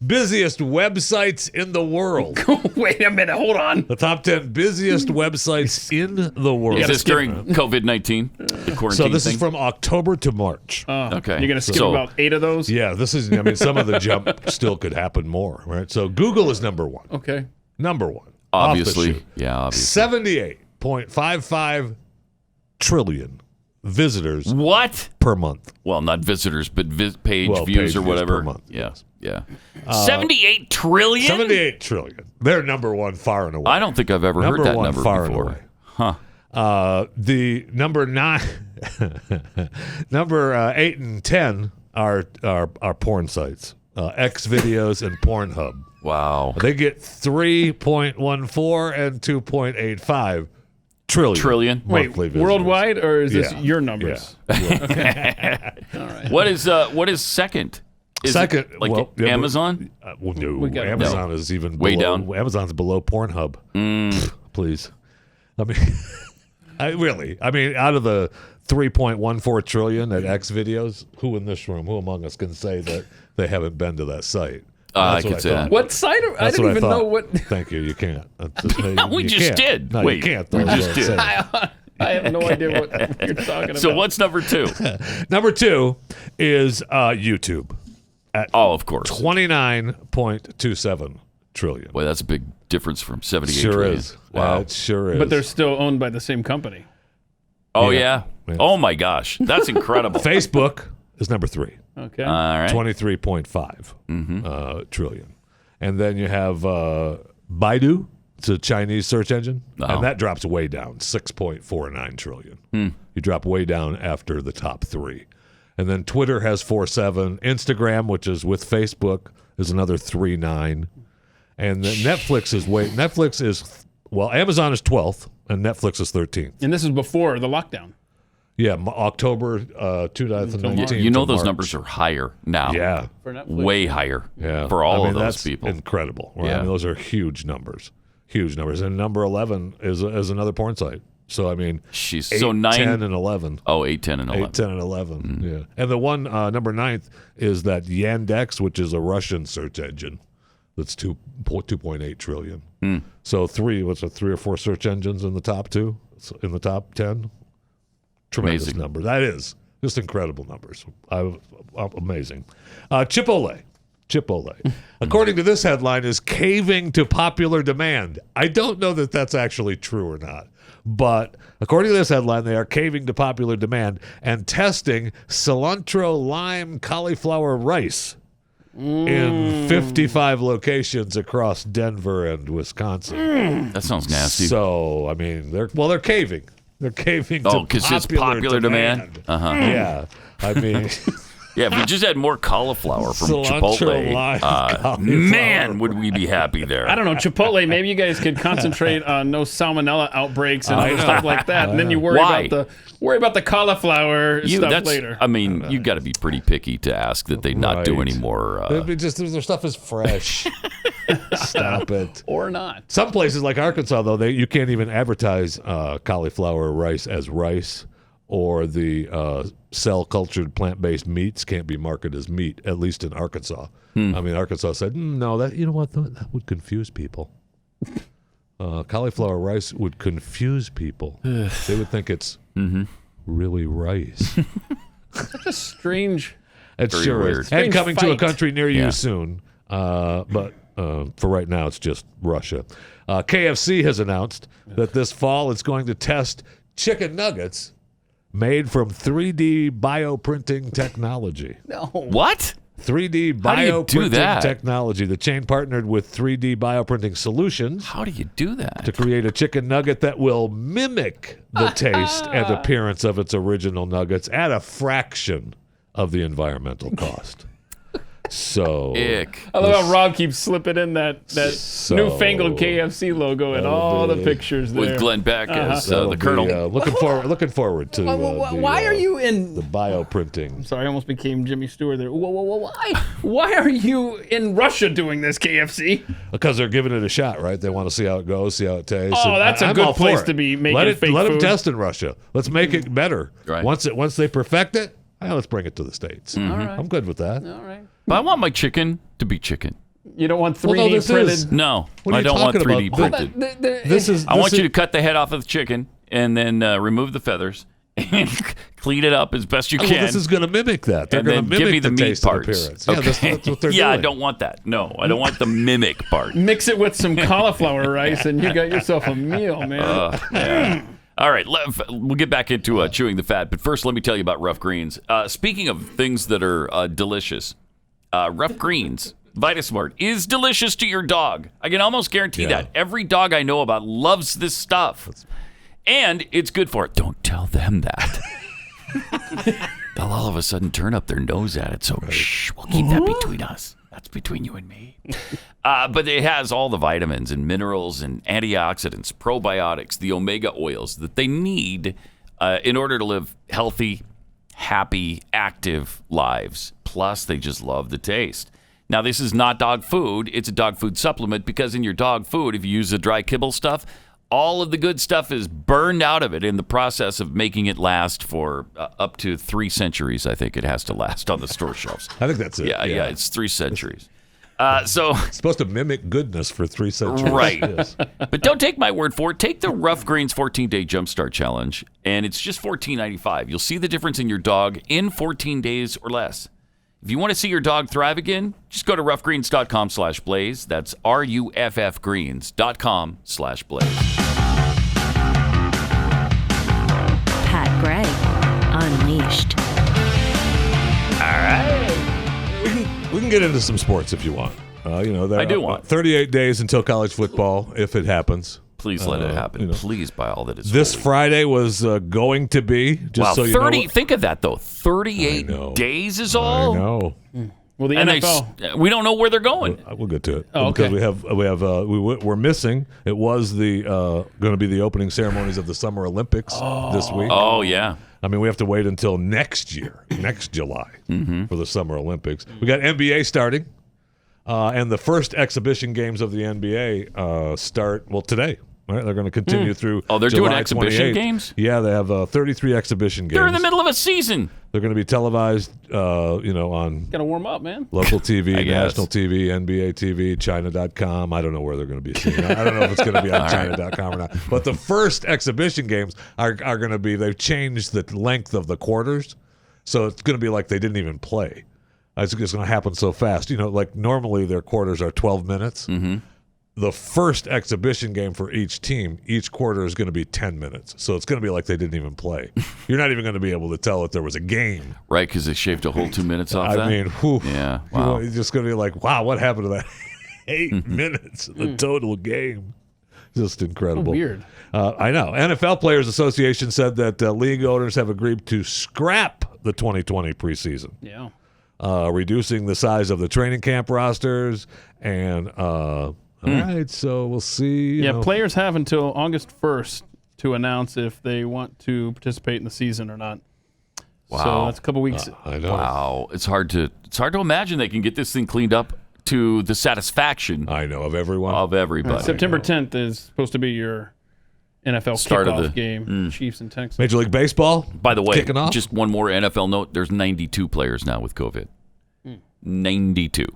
busiest websites in the world. Wait a minute. Hold on. The top 10 busiest websites in the world. Is this during COVID-19? The quarantine So this thing? is from October to March. Okay. You're gonna skip So- about 8 of those. Yeah, this is. I mean, some of the jump still could happen more, right? So Google is number one. Okay. Number one. Off the Obviously. chute. Yeah, obviously. 78.55 trillion visitors What? per month. Well, not visitors, but page Well, views page or views whatever. per month, Yeah. yes. Yeah. 78 trillion? 78 trillion. They're number one far and away. I don't think I've ever heard that one number far before. and away. The number 9, number 8 and 10 are porn sites. X videos, and Pornhub. Wow. They get 3.14 and 2.85 trillion. Wait, monthly visitors. worldwide, or is this your numbers? Yeah. All right. What is second? Is Second, it like well, Amazon? No, We got- Amazon is even Way below, down. Amazon's below Pornhub. Please. I mean, out of the 3.14 trillion at X videos, who in this room, who among us can say that they haven't been to that site? I That's could what say thought. that. What site? I That's didn't what even thought. know what. Thank you. You can't. We You just can't. did. No, Wait, you can't. we That's just what I'm did. saying. I have no idea what you're talking about. So what's number 2? Number 2 is YouTube at Of course. 29.27 trillion. Boy, that's a big difference from 78 Sure trillion. is. Wow. It sure is. But they're still owned by the same company. Oh, Yeah. yeah. Oh, my gosh. That's incredible. Facebook is number 3. Okay. All right. 23.5 trillion. And then you have Baidu. It's a Chinese search engine. Oh. And that drops way down, 6.49 trillion. You drop way down after the top 3. And then Twitter has 4.7. Instagram, which is with Facebook, is another 3.9. And then Netflix is Amazon is 12th and Netflix is 13th. And this is before the lockdown. Yeah, October 2019. You know to those March. numbers are higher now. Yeah. For Netflix. Way higher Yeah. for all of those that's people. incredible. Right? Yeah. I mean, those are huge numbers. Huge numbers. And number 11 is another porn site. So, I mean, She's 8, so 9. 10, and 11. Oh, 8, 10, and 11. 8, 10, and 11. Yeah. And the one, number 9th, is that Yandex, which is a Russian search engine. That's 2.8 trillion. So 3 or 4 search engines in the top 2, in the top 10. Tremendous Amazing. number. That is just incredible numbers. Amazing. Chipotle. According to this headline, is caving to popular demand. I don't know that that's actually true or not. But according to this headline, they are caving to popular demand and testing cilantro, lime, cauliflower rice in 55 locations across Denver and Wisconsin. That sounds nasty. So, I mean, they're caving. They're caving to because it's popular demand. Yeah. I mean, Yeah, if we just had more cauliflower from cilantro, lime, Chipotle, cauliflower. man, would we be happy there. I don't know, Chipotle, maybe you guys could concentrate on no salmonella outbreaks and I other know. stuff like that. And then you worry Why? about the cauliflower stuff later. I mean, you got to be pretty picky to ask that they not do Right. any more. their stuff is fresh. Stop it. Or not. Some places like Arkansas, though, you can't even advertise cauliflower rice as rice, or the cell-cultured plant-based meats can't be marketed as meat, at least in Arkansas. I mean, Arkansas said, no, that that would confuse people. Cauliflower rice would confuse people. They would think it's really rice. Such a strange. It Very sure weird. is. And Strange coming to a fight. country near you Yeah. soon. But for right now, it's just Russia. KFC has announced that this fall it's going to test chicken nuggets made from 3D bioprinting technology. What? 3D How do you do bioprinting that? technology. The chain partnered with 3D bioprinting solutions How do you do that? to create a chicken nugget that will mimic the taste and appearance of its original nuggets at a fraction of the environmental cost. So Ick. I love how Rob keeps slipping in that So- newfangled KFC logo in all the pictures there. With Glenn Beck as that'll the be, Colonel. looking forward to Why are you in? the bioprinting. Sorry, I almost became Jimmy Stewart there. Why are you in Russia doing this, KFC? Because they're giving it a shot, right? They want to see how it goes, see how it tastes. Oh, And that's a I'm good all for place it. to be making let fake them food. test in Russia. Let's make it better. Right. Once they perfect it, let's bring it to the States. I'm good with that. All right. But I want my chicken to be chicken. You don't want 3D Well, no, this printed. is- No, What are I you don't want talking 3D about? printed. This I want is- you to cut the head off of the chicken and then remove the feathers and clean it up as best you Well, can. this is going to mimic that. They're and going then to mimic give me the meat taste and parts. appearance. Yeah, Okay. that's what they're yeah, doing. I don't want that. No, I don't want the mimic part. Mix it with some cauliflower rice, and you got yourself a meal, man. Yeah. All right, we'll get back into chewing the fat. But first, let me tell you about Rough Greens. Speaking of things that are delicious, Rough Greens Vitasmart is delicious to your dog. I can almost guarantee that. Every dog I know about loves this stuff. And it's good for it. Don't tell them that. They'll all of a sudden turn up their nose at it. So shh, we'll keep that between us. That's between you and me. But it has all the vitamins and minerals and antioxidants, probiotics, the omega oils that they need in order to live healthy, happy, active lives. Plus, they just love the taste. Now, this is not dog food. It's a dog food supplement because in your dog food, if you use the dry kibble stuff, all of the good stuff is burned out of it in the process of making it last for up to 3 centuries. I think it has to last on the store shelves. I think that's it. Yeah, it's 3 centuries. So it's supposed to mimic goodness for 3 centuries. Right. Yes. But don't take my word for it. Take the Rough Greens 14-Day Jumpstart Challenge, and it's just $14.95. You'll see the difference in your dog in 14 days or less. If you want to see your dog thrive again, just go to roughgreens.com/blaze. That's ruffgreens.com/blaze. Pat Gray Unleashed. All right. We can get into some sports if you want. I do want. 38 days until college football, if it happens. Please let it happen. Please, by all that is This holy. Friday was going to be. Just wow, so you 30. know, Think of that, though. 38 days is all. I know. Well, the And NFL. we don't know where they're going. We'll get to it okay. because we're missing. It was the going to be the opening ceremonies of the Summer Olympics this week. Oh, yeah. I mean, we have to wait until next year, next July, for the Summer Olympics. We got NBA starting, and the first exhibition games of the NBA start today. Right, they're going to continue through. Oh, they're July doing exhibition 28th. games? Yeah, they have 33 exhibition games. They're in the middle of a season. They're going to be televised, on Got to warm up, man. local TV, I guess. national TV, NBA TV, China.com. I don't know where they're going to be seen. I don't know if it's going to be on China.com or not. But the first exhibition games are going to be, they've changed the length of the quarters. So it's going to be like they didn't even play. It's going to happen so fast. Like normally their quarters are 12 minutes. Mm-hmm. The first exhibition game for each team, each quarter is going to be 10 minutes. So it's going to be like they didn't even play. You're not even going to be able to tell that there was a game. Right, because they shaved a whole 2 minutes off that? I mean, whew, yeah, wow. It's just going to be like, wow, what happened to that 8 minutes, the total game? Just incredible. Weird. I know. NFL Players Association said that league owners have agreed to scrap the 2020 preseason. Yeah. Reducing the size of the training camp rosters and all right, so we'll see. Players have until August 1st to announce if they want to participate in the season or not. Wow. So that's a couple weeks. I know. Wow. It's hard to imagine they can get this thing cleaned up to the satisfaction I know of everyone. of everybody. September 10th is supposed to be your NFL Start of kickoff the- game. Chiefs and Texans. Major League Baseball. By the way, kicking off. just one more NFL note. There's 92 players now with COVID. 92.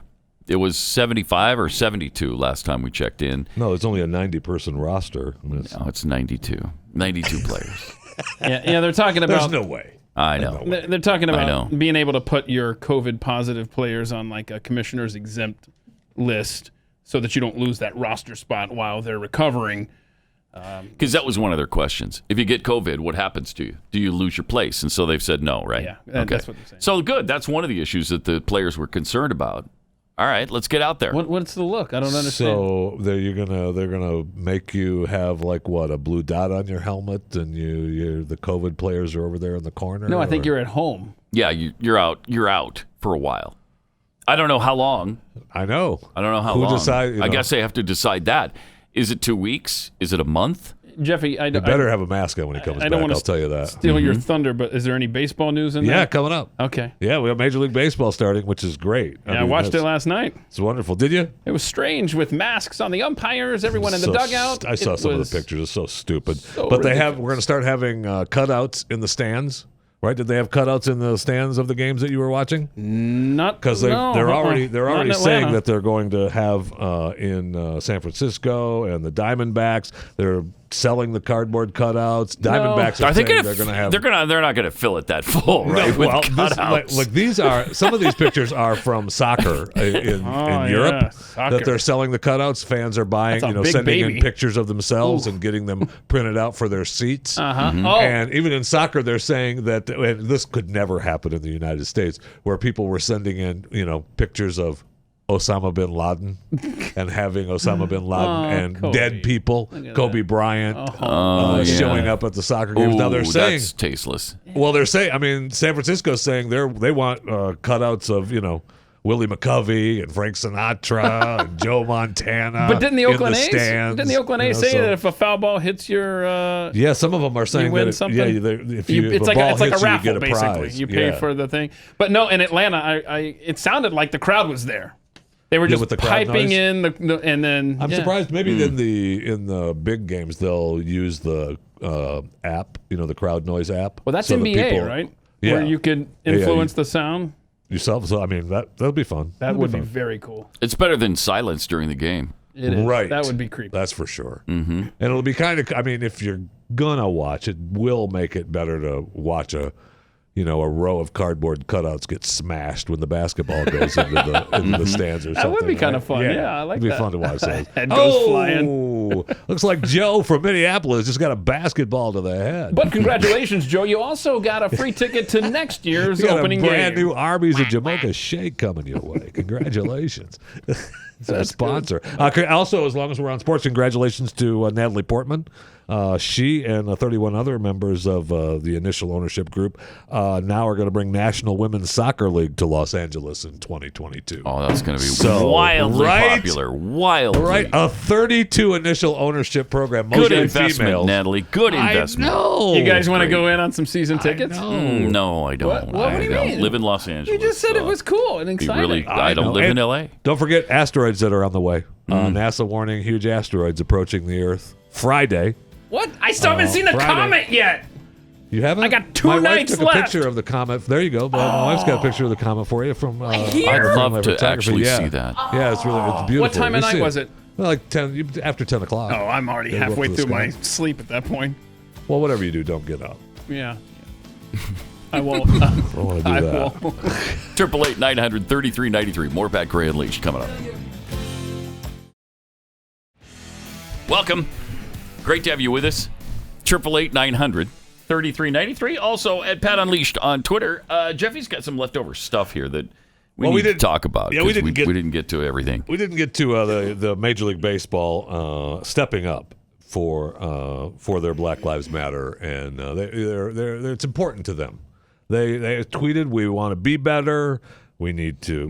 It was 75 or 72 last time we checked in. No, it's only a 90-person roster. No, it's 92. 92 players. Yeah, they're talking There's about. no way. I know. They're talking I about know. being able to put your COVID positive players on like a commissioner's exempt list so that you don't lose that roster spot while they're recovering. Because that was one of their questions. If you get COVID, what happens to you? Do you lose your place? And so they've said no, right? Yeah, that's what they're saying. So good. That's one of the issues that the players were concerned about. All right, let's get out there. What's the look? I don't understand. So they're gonna make you have like what, a blue dot on your helmet, and the COVID players are over there in the corner. No, I think you're at home. Yeah, you're out. You're out for a while. I don't know how long. I know. I don't know how Who long. decide- I guess they have to decide that. Is it 2 weeks? Is it a month? Jeffy, I You better have a mask on when he comes I back. don't want I'll tell you that. steal your thunder, but is there any baseball news in Yeah, there? coming up. Okay. Yeah, we have Major League Baseball starting, which is great. I watched it last night. It's wonderful. Did you? It was strange with masks on the umpires, everyone in the dugout. I saw It some of was the pictures. It's so stupid. so But ridiculous. we're going to start having cutouts in the stands, right? Did they have cutouts in the stands of the games that you were watching? Not Because they're no, already not in saying Atlanta. that they're going to have in San Francisco and the Diamondbacks. They're selling the cardboard cutouts. Diamondbacks are Are they saying going they're going to have. They're not going to fill it that full, right? No, with well, cutouts. like these are some of these pictures are from soccer in yeah, Europe soccer. that they're selling the cutouts. Fans are buying, That's a big sending baby. in pictures of themselves and getting them printed out for their seats. Uh-huh. Mm-hmm. Oh, And even in soccer, they're saying that, and this could never happen in the United States, where people were sending in, pictures of Osama bin Laden and having Osama bin Laden and Kobe. dead people, at Kobe Bryant, yeah. showing up at the soccer games. Now they're Ooh, saying, that's tasteless. well, they're saying, San Francisco's saying they want cutouts of, Willie McCovey and Frank Sinatra and Joe Montana. But didn't the Oakland in the A's? stands, Didn't the Oakland A's say that if a foul ball hits your yeah, some of them are saying you win that something? if a it's like ball a hits raffle, you get a basically. prize. You pay for the thing. But no, in Atlanta, it sounded like the crowd was there. They were just with the crowd piping noise? in and then I'm surprised. Maybe in the big games they'll use the app, the crowd noise app. Well, that's so that NBA, people, right? Yeah. Where you could influence the sound. Yourself. So I mean, that'll be fun. That would be very cool. It's better than silence during the game. It is. Right. That would be creepy. That's for sure. Mm-hmm. And it'll be kind of. I mean, if you're gonna watch, it will make it better to watch a row of cardboard cutouts get smashed when the basketball goes into the stands or something. That would be kind right? of fun. Yeah, I like that. It'd be fun to watch those. Head goes flying. Looks like Joe from Minneapolis just got a basketball to the head. But congratulations, Joe. You also got a free ticket to next year's opening game. Brand new Arby's and Jamocha shake coming your way. Congratulations. It's our sponsor. Also, as long as we're on sports, congratulations to Natalie Portman. She and 31 other members of the initial ownership group now are going to bring National Women's Soccer League to Los Angeles in 2022. Oh, that's going to be wildly popular. Wildly. Right? A 32 initial ownership program. Good Mostly investment, females. Natalie. Good investment. I know. You guys want to go in on some season tickets? No, I don't. What do you I mean? live in Los Angeles. You just said it was cool and exciting. I don't live in L.A. Don't forget asteroids that are on the way. NASA warning huge asteroids approaching the Earth Friday. What? I still haven't seen the Friday. comet yet. You haven't? I got 2 My wife nights took left. a picture of the comet. There you go. My wife's got a picture of the comet for you from. I'd love to actually see that. Yeah, it's beautiful. What time of night was it? Well, like 10 after 10 o'clock. Oh, I'm already It'll go halfway up to the through my sky. sleep at that point. Well, whatever you do, don't get up. Yeah. I won't. I don't want to do that. won't. 888-900-3393. More Pat Gray Unleashed coming up. Welcome. Great to have you with us. 888-900-3393. Also at Pat Unleashed on Twitter. Jeffy's got some leftover stuff here that we need to talk about. Yeah, we didn't get to everything. We didn't get to the Major League Baseball stepping up for their Black Lives Matter, and it's important to them. They tweeted, "We want to be better. We need to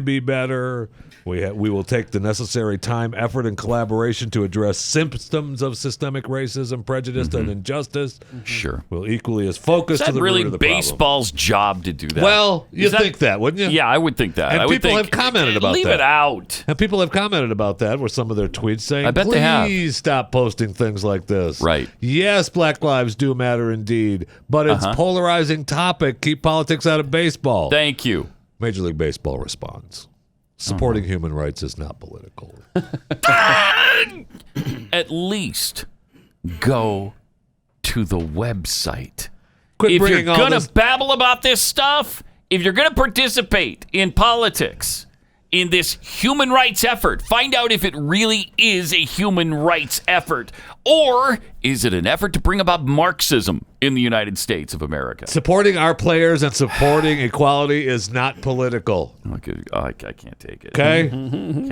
be better. We will take the necessary time, effort, and collaboration to address symptoms of systemic racism, prejudice, and injustice. Sure, we'll equally as focused to the root of the problem." Baseball's job to do that? Well, you'd think that, wouldn't you? Yeah, I would think that. And people have commented about that. Leave it out. And people have commented about that with some of their tweets saying, I bet they have. Please stop posting things like this. Right. Yes, Black lives do matter indeed, but it's a polarizing topic. Keep politics out of baseball. Thank you. Major League Baseball responds. Supporting human rights is not political. At least go to the website. Quit If you're bringing all going this- to babble about this stuff, if you're going to participate in politics, in this human rights effort, find out if it really is a human rights effort, or is it an effort to bring about Marxism in the United States of America? Supporting our players and supporting equality is not political. Okay, I can't take it. Okay?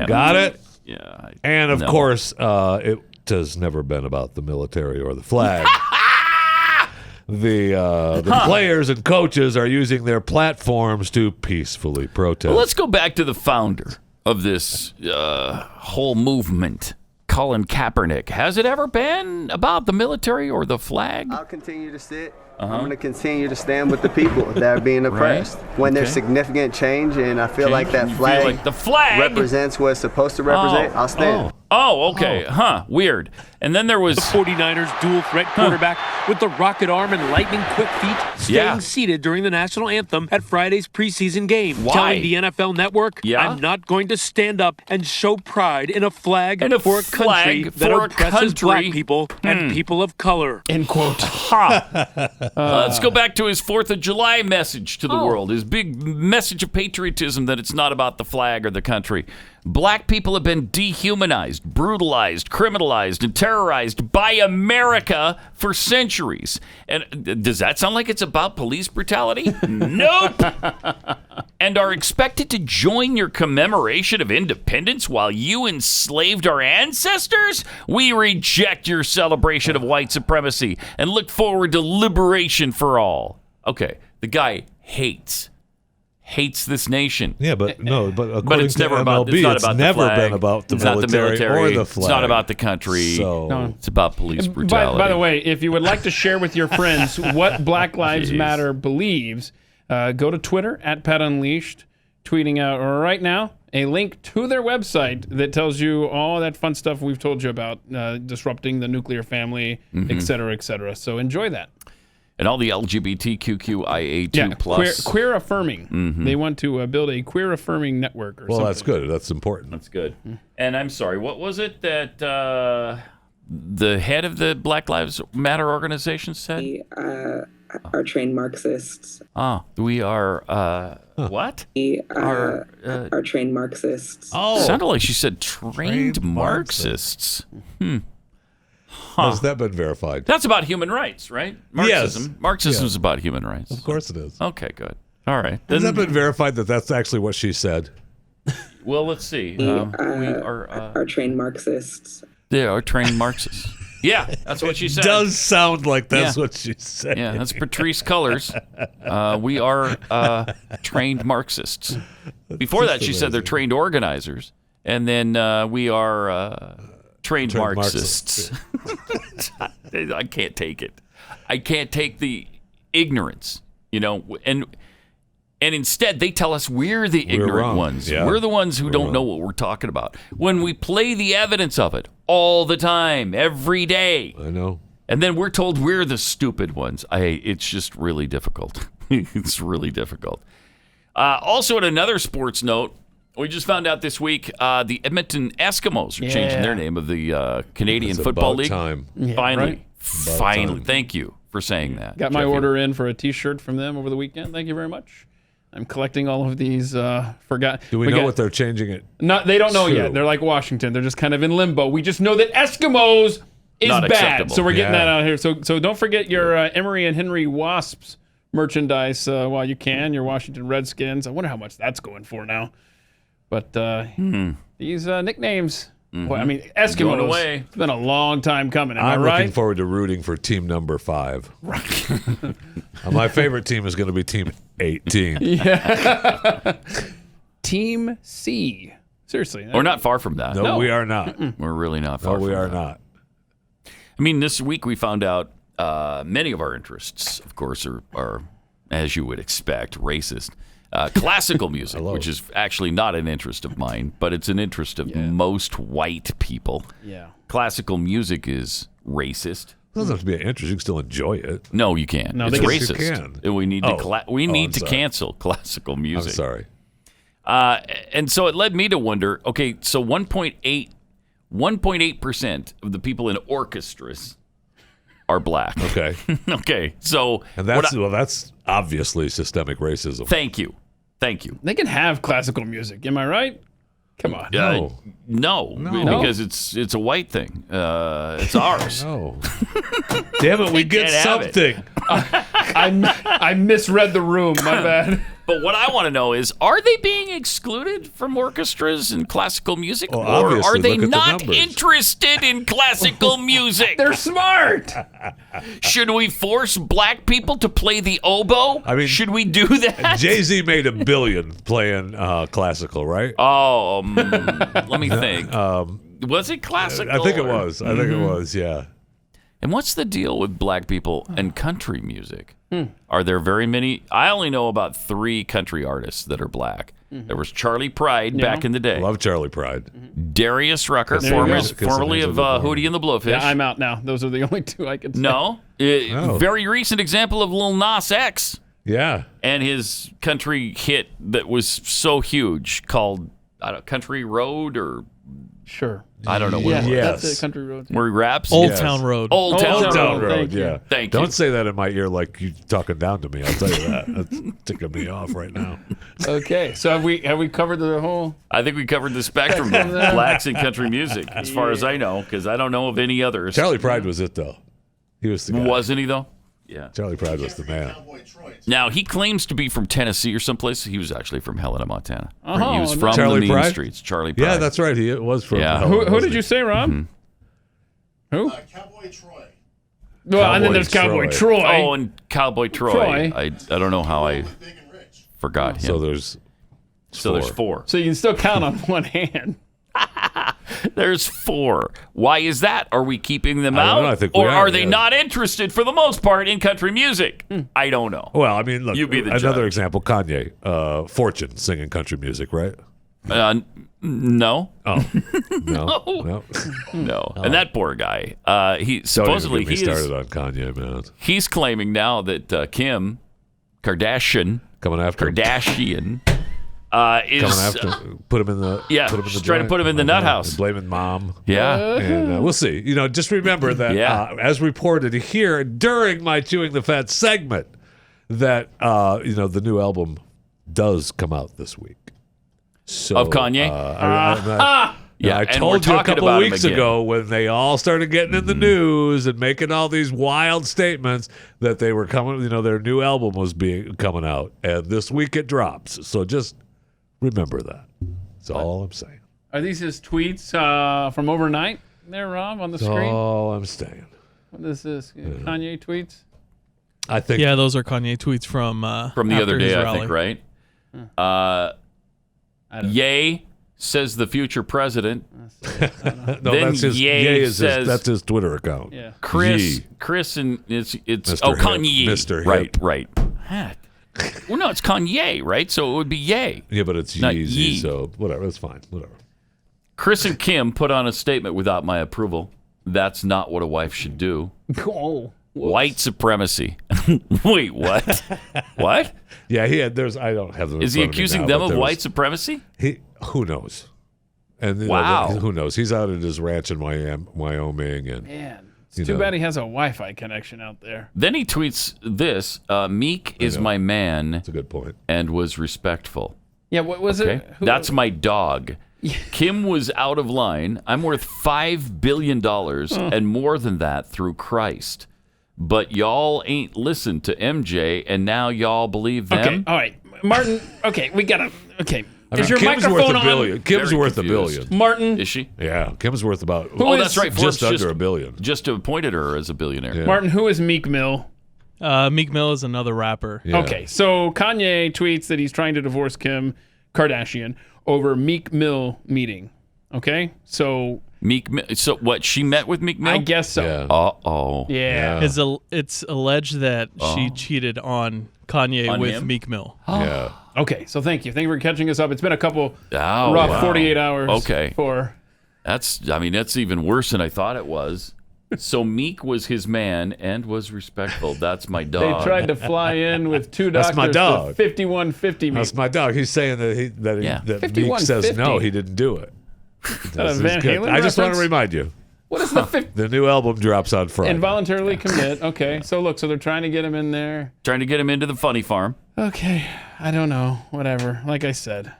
Got it? Yeah. And of course, it has never been about the military or the flag. The players and coaches are using their platforms to peacefully protest. Well, let's go back to the founder of this whole movement, Colin Kaepernick. Has it ever been about the military or the flag? I'll continue to sit. I'm going to continue to stand with the people that are being oppressed. Right. When there's significant change and I feel like that flag, the flag represents what it's supposed to represent, I'll stand. Oh, okay. Weird. And then there was the 49ers dual threat quarterback with the rocket arm and lightning quick feet staying seated during the national anthem at Friday's preseason game. Why? Telling the NFL Network, I'm not going to stand up and show pride in a flag for a country that oppresses black people and people of color. End quote. Let's go back to his 4th of July message to the world, his big message of patriotism that it's not about the flag or the country. Black people have been dehumanized, brutalized, criminalized, and terrorized by America for centuries. And does that sound like it's about police brutality? Nope. And are expected to join your commemoration of independence while you enslaved our ancestors? We reject your celebration of white supremacy and look forward to liberation for all. Okay, the guy hates hates this nation. Yeah, but according it's to never MLB, about, it's not about never the flag. been about the It's not the military or the flag. It's not about the country. So it's about police brutality. By the way, if you would like to share with your friends what Black Lives Matter believes, go to Twitter at Pat Unleashed, tweeting out right now a link to their website that tells you all that fun stuff we've told you about disrupting the nuclear family, et cetera, et cetera. So enjoy that. And all the LGBTQIA2 plus. Queer affirming. They want to build a queer affirming network or something. Well, that's good. That's important. That's good. And I'm sorry, what was it that the head of the Black Lives Matter organization said? We are trained Marxists. We are, what? We are trained Marxists. Oh. Sounded like she said trained Marxists. Has that been verified? That's about human rights, right? Marxism. Yes. Marxism is about human rights. Of course it is. Okay, good. All right. Has that been verified that that's actually what she said? Well, let's see. We are trained Marxists. They are trained Marxists. Yeah, that's what she said. It does sound like that's what she said. Yeah, that's Patrice Cullors. We are trained Marxists. Before that, she said they're trained organizers. And then we are trained Marxists. I can't take it. I can't take the ignorance, and instead they tell us we're the ignorant ones. Yeah. We're the ones who don't know what we're talking about. When we play the evidence of it all the time, every day. I know. And then we're told we're the stupid ones. It's just really difficult. It's really difficult. Also, at another sports note, we just found out this week the Edmonton Eskimos are changing their name of the Canadian Football League. Time. Finally. Finally. Thank you for saying that. Got my order in for a T-shirt from them over the weekend. Thank you very much. I'm collecting all of these. Do we know what they're changing it? No, they don't know yet. They're like Washington. They're just kind of in limbo. We just know that Eskimos is Not bad. acceptable. So we're getting that out here. So don't forget your Emory and Henry Wasps merchandise while you can. Your Washington Redskins. I wonder how much that's going for now. But these nicknames, well, I mean, Eskimos, going away. It's been a long time coming. I'm right? looking forward to rooting for team number 5. Right. My favorite team is going to be team 18. Yeah. Team C. Seriously. We're not far from that. No, we are not. We're really not far from that. No, we are not. I mean, this week we found out many of our interests, of course, are as you would expect, racist. Classical music, which is actually not an interest of mine, but it's an interest of most white people. Yeah. Classical music is racist. It doesn't have to be an interest. You can still enjoy it. No, you can't. No, it's Yes, racist. you can. We need to I'm sorry. cancel classical music. I'm sorry. And so it led me to wonder, okay, so 1.8% of the people in orchestras are black. Okay. Okay. So And that's obviously systemic racism. Thank you. They can have classical music. Am I right? Come on. No, because it's a white thing. It's ours. No. Damn it, we get something. I misread the room. My bad. But what I want to know is, are they being excluded from orchestras and classical music? Well, or are obviously, they look at the not numbers. interested in classical music? They're smart. Should we force black people to play the oboe? I mean, should we do that? Jay-Z made $1 billion playing classical, right? Oh, let me think. Was it classical? I think it was. I think it was, yeah. And what's the deal with black people and country music? Are there very many? I only know about 3 country artists that are black. There was Charlie Pride back in the day. Love Charlie Pride. Darius Rucker, formerly of Hootie and the Blowfish. Yeah, I'm out now. Those are the only 2 I can say. No. Very recent example of Lil Nas X. Yeah. And his country hit that was so huge called Country Road or... Sure. I don't know what it was. That's it, Country Road. Where he raps? Old Town Road. Old Town Road, yeah. Thank you. Don't say that in my ear like you talking down to me. I'll tell you that. That's ticking me off right now. Okay, so have we covered the whole... I think we covered the spectrum of blacks in country music, as far as I know, because I don't know of any others. Charlie Pride was it, though. He was the guy. Wasn't he, though? Yeah. Charlie Pride was the man. Now, he claims to be from Tennessee or someplace. He was actually from Helena, Montana. Oh, he was from Charlie the mean Pride? streets. Charlie Pride. Yeah, that's right. He was from Helena, Who did you say, Rob? Who? Cowboy Troy. Well, and then there's Cowboy Troy. Oh, and Cowboy Troy. I don't know how I Forgot him. So there's four. So you can still count on one hand. There's four. Why is that? Are we keeping them out? I think we or are they not interested for the most part in country music? I don't know. Well, I mean, look, You be the another judge. example, Kanye, Fortune singing country music, right? No. Oh, no. No. And that poor guy, he Don't supposedly even get me he started on Kanye, man. he's claiming now that Kim Kardashian Coming after him. is Coming after put him in the she's trying to put him in the nut house. Blaming mom. Yeah. And we'll see. Just remember that as reported here during my Chewing the Fat segment, that the new album does come out this week. So, Of Kanye? I and told we're you a talking couple about him weeks again. ago when they all started getting in the news and making all these wild statements that they were coming, their new album was coming out, and this week it drops. So just remember that. That's all I'm saying. Are these his tweets from overnight there, Rob, on the That's screen? all I'm saying. What is this? Kanye tweets? I think. Yeah, those are Kanye tweets from the other day, I think, right? Ye says the future president. No, then that's his. Ye says that's his Twitter account. Yeah. Chris, and it's Mr. Hip, Kanye. Mr. Hip. Right. Well, no, it's Kanye, right? So it would be Ye. Yeah, but it's Not Yeezy, Yee. so whatever. That's fine. Whatever. Chris and Kim put on a statement without my approval. That's not what a wife should do. Oh. White supremacy. Wait, what? What? Yeah, he had. I don't have them. Is he accusing them of white supremacy? Who knows? And Wow. who knows? He's out at his ranch in Wyoming, and Man, it's too bad he has a Wi-Fi connection out there. Then he tweets this: Meek is my man. That's a good point. And was respectful. Yeah, what was it? That's my dog. Kim was out of line. I'm worth $5 billion and more than that through Christ. But y'all ain't listened to MJ, and now y'all believe them. Okay, all right, Martin. Okay, we gotta. Okay, Is your Kim's microphone worth $1 billion. on? Kim's Very worth confused. $1 billion. Martin, Is she? Yeah, Kim's worth about. That's right. Forbes Just under $1 billion. Just appointed her as a billionaire. Yeah. Martin, who is Meek Mill? Meek Mill is another rapper. Yeah. Okay, so Kanye tweets that he's trying to divorce Kim Kardashian over Meek Mill meeting. Okay, so Meek Mill. So what? She met with Meek Mill? I guess so. Yeah. Uh-oh. Yeah. It's alleged that she cheated on Kanye On with him? Meek Mill. Yeah. Okay, so thank you for catching us up. It's been a couple Oh, rough wow. 48 hours. Okay. For That's even worse than I thought it was. So Meek was his man and was respectful. That's my they dog. tried to fly in with two That's doctors my dog. to 5150 Meek. That's my dog. He's saying that Yeah. Meek 5150. says no, he didn't do it. that a Van Good. Halen I just want to reference? remind you, What is the 50? the new album drops on Friday. Involuntarily commit. Okay, so look, so they're trying to get him in there. Trying to get him into the funny farm. Okay, I don't know. Whatever. Like I said,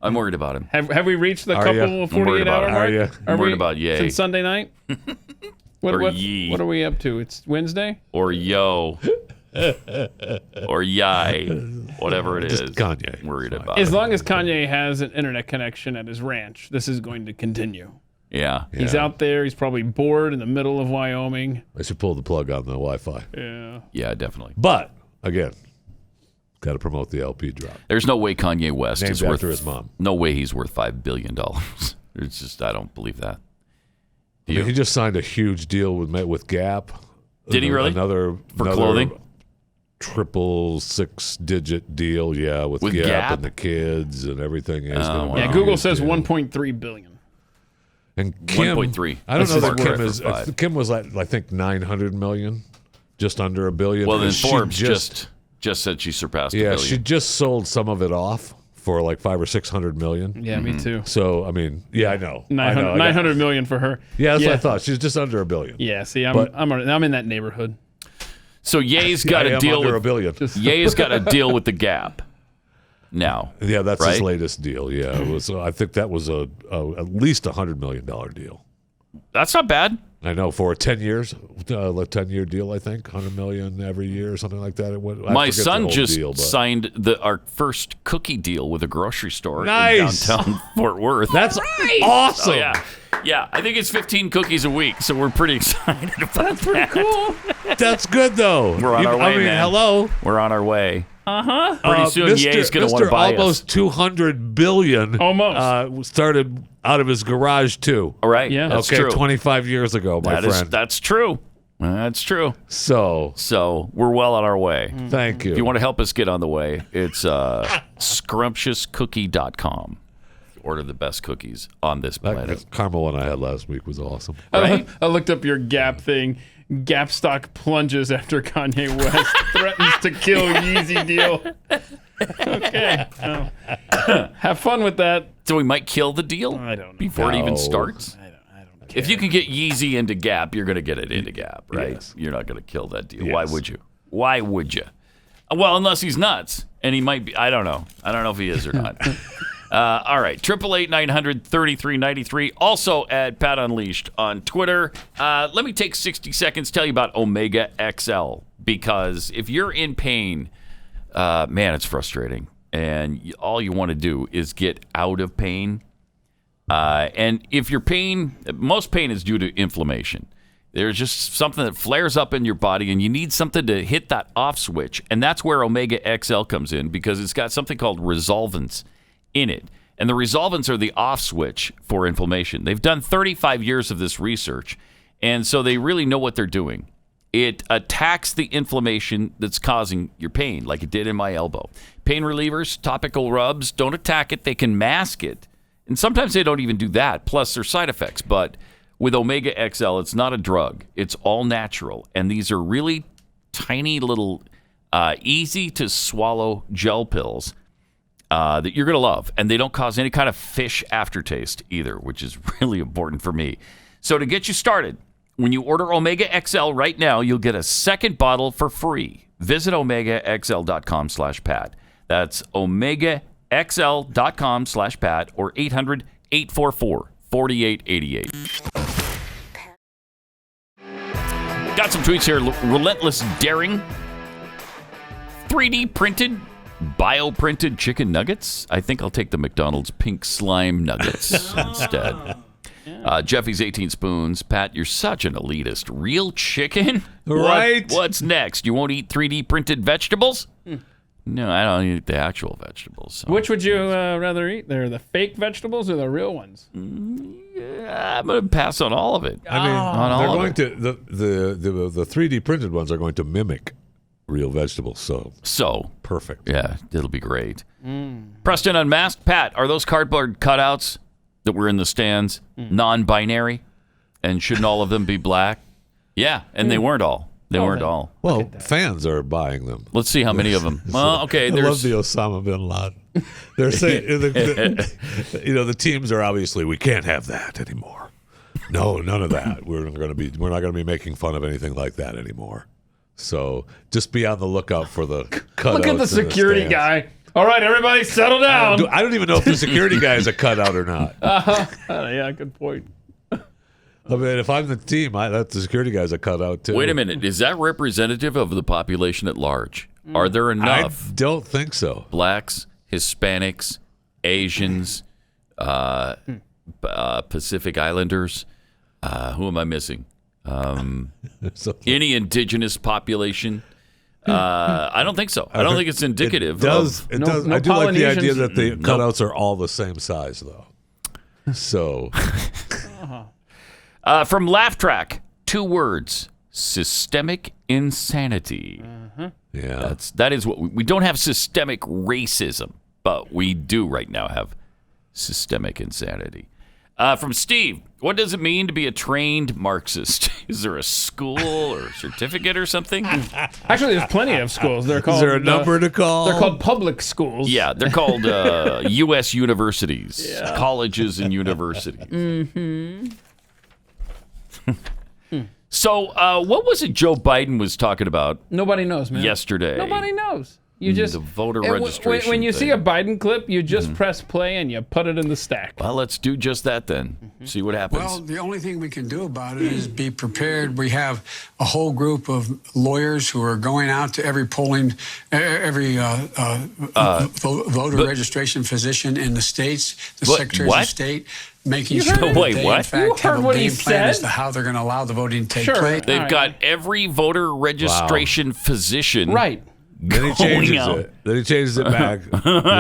I'm worried about him. have we reached the Are couple ya? of I'm worried 48 hour about it. mark? Are ya? I'm worried we- about Ye. Since Sunday night? What, Or what, Ye. what are we up to? It's Wednesday? Or yo. Or yai. Whatever it is. Just Kanye. Worried about As it. long as Kanye has an internet connection at his ranch, this is going to continue. Yeah. He's out there. He's probably bored in the middle of Wyoming. I should pull the plug on the Wi-Fi. Yeah. Yeah, definitely. But again, got to promote the LP drop. There's no way Kanye West Named is worth after his mom. No way he's worth $5 billion. It's just I don't believe that. I mean, he just signed a huge deal with Gap. Did he really? Another clothing? Triple six-digit deal, with Gap? and the kids and everything. wow. Yeah, Google says 1.3 billion. And Kim, 1.3. I don't know That's that Kim for is. five. Kim was like I think 900 million, just under $1 billion. Well, then And she Forbes just said she surpassed $1 billion. she just sold some of it off for like 500 or 600 million. Yeah, me too. So I mean, I know. 900 million for her. Yeah, that's what I thought. She's just under $1 billion. Yeah, see, I'm in that neighborhood. So Ye's got a deal under with $1 billion. Ye's got a deal with the Gap. Now, Yeah, that's right? his latest deal. Yeah, it was. I think that was at least $100 million deal. That's not bad. I know for 10 years, a 10-year deal. I think 100 million every year or something like that. My son just signed our first cookie deal with a grocery store in downtown Fort Worth. That's awesome. Oh, yeah. I think it's 15 cookies a week, so we're pretty excited about that. Pretty cool. That's good though. We're on our way, I mean, man. hello. We're on our way. Pretty soon, Ye's going to want to buy almost us. $200 billion. Almost. Started out of his garage, too. All right. Yeah. That's true. 25 years ago, my friend. That's true. That's true. So we're well on our way. Thank you. If you want to help us get on the way, it's scrumptiouscookie.com. Order the best cookies on this planet. That caramel one I had last week was awesome. Right? I looked up your Gap thing. Gap stock plunges after Kanye West threatens to kill Yeezy deal. Okay. Have fun with that. So we might kill the deal? I don't know. Before it even starts? I don't care. If you can get Yeezy into Gap, you're going to get it into Gap, right? Yes. You're not going to kill that deal. Yes. Why would you? Why would you? Well, unless he's nuts. And he might be. I don't know. I don't know if he is or not. All right, 888-900-3393. Also at Pat Unleashed on Twitter. Let me take 60 seconds to tell you about Omega XL, because if you're in pain, man, it's frustrating. And all you want to do is get out of pain. And if your pain, most pain is due to inflammation. There's just something that flares up in your body, and you need something to hit that off switch. And that's where Omega XL comes in, because it's got something called resolvins in it. And the resolvins are the off switch for inflammation. They've done 35 years of this research, and so they really know what they're doing. It attacks the inflammation that's causing your pain, like it did in my elbow. Pain relievers, topical rubs, don't attack it. They can mask it. And sometimes they don't even do that, plus there's side effects. But with Omega XL, it's not a drug. It's all natural. And these are really tiny little, easy to swallow gel pills that you're going to love. And they don't cause any kind of fish aftertaste either, which is really important for me. So to get you started, when you order Omega XL right now, you'll get a second bottle for free. Visit OmegaXL.com/Pat. That's OmegaXL.com/Pat or 800-844-4888. Got some tweets here. Relentless daring. 3D printed, bioprinted chicken nuggets. I think I'll take the McDonald's pink slime nuggets instead. Jeffy's 18 spoons. Pat, you're such an elitist. Real chicken? Right. What's next? You won't eat 3D printed vegetables? No, I don't eat the actual vegetables. So. Which would you rather eat? They're the fake vegetables or the real ones? Yeah, I'm going to pass on all of it. I mean, they're going to the 3D printed ones are going to mimic real vegetables. So perfect. Yeah, it'll be great. Preston Unmasked. Pat, are those cardboard cutouts that were in the stands non-binary? And shouldn't all of them be black? Yeah, and they weren't all. They weren't all. Well, fans are buying them. Let's see how many of them. Well, okay. I love the Osama bin Laden. They're saying, the teams are obviously, we can't have that anymore. No, none of that. We're not going to be making fun of anything like that anymore. So just be on the lookout for the cutouts. Look at the security guy. All right, everybody, settle down. I don't even know if the security guy is a cutout or not. Yeah, good point. I mean, if I'm the team, the security guy's a cutout too. Wait a minute. Is that representative of the population at large? Are there enough? I don't think so. Blacks, Hispanics, Asians, Pacific Islanders. Who am I missing? Any indigenous population? I don't think so. I don't think it's indicative. It does. I do like the idea that the cutouts are all the same size, though. So. From Laugh Track, 2 words: systemic insanity. Yeah, that is what we don't have systemic racism, but we do right now have systemic insanity. From Steve, what does it mean to be a trained Marxist? Is there a school or certificate or something? Actually, there's plenty of schools. They're called. Is there a number to call? They're called public schools. Yeah, they're called U.S. universities, colleges and universities. Mm-hmm. So, what was it Joe Biden was talking about? Nobody knows, man. Yesterday. Nobody knows. You just the voter registration. When you thing. see a Biden clip, you just press play and you put it in the stack. Well, let's do just that then. See what happens. Well, the only thing we can do about it is be prepared. We have a whole group of lawyers who are going out to every voter registration physician in the states, the secretaries of state, making sure that they, in fact, have a game plan as to how they're going to allow the voting to take place. They've got every voter registration physician Then he changes it. Then he changes it back.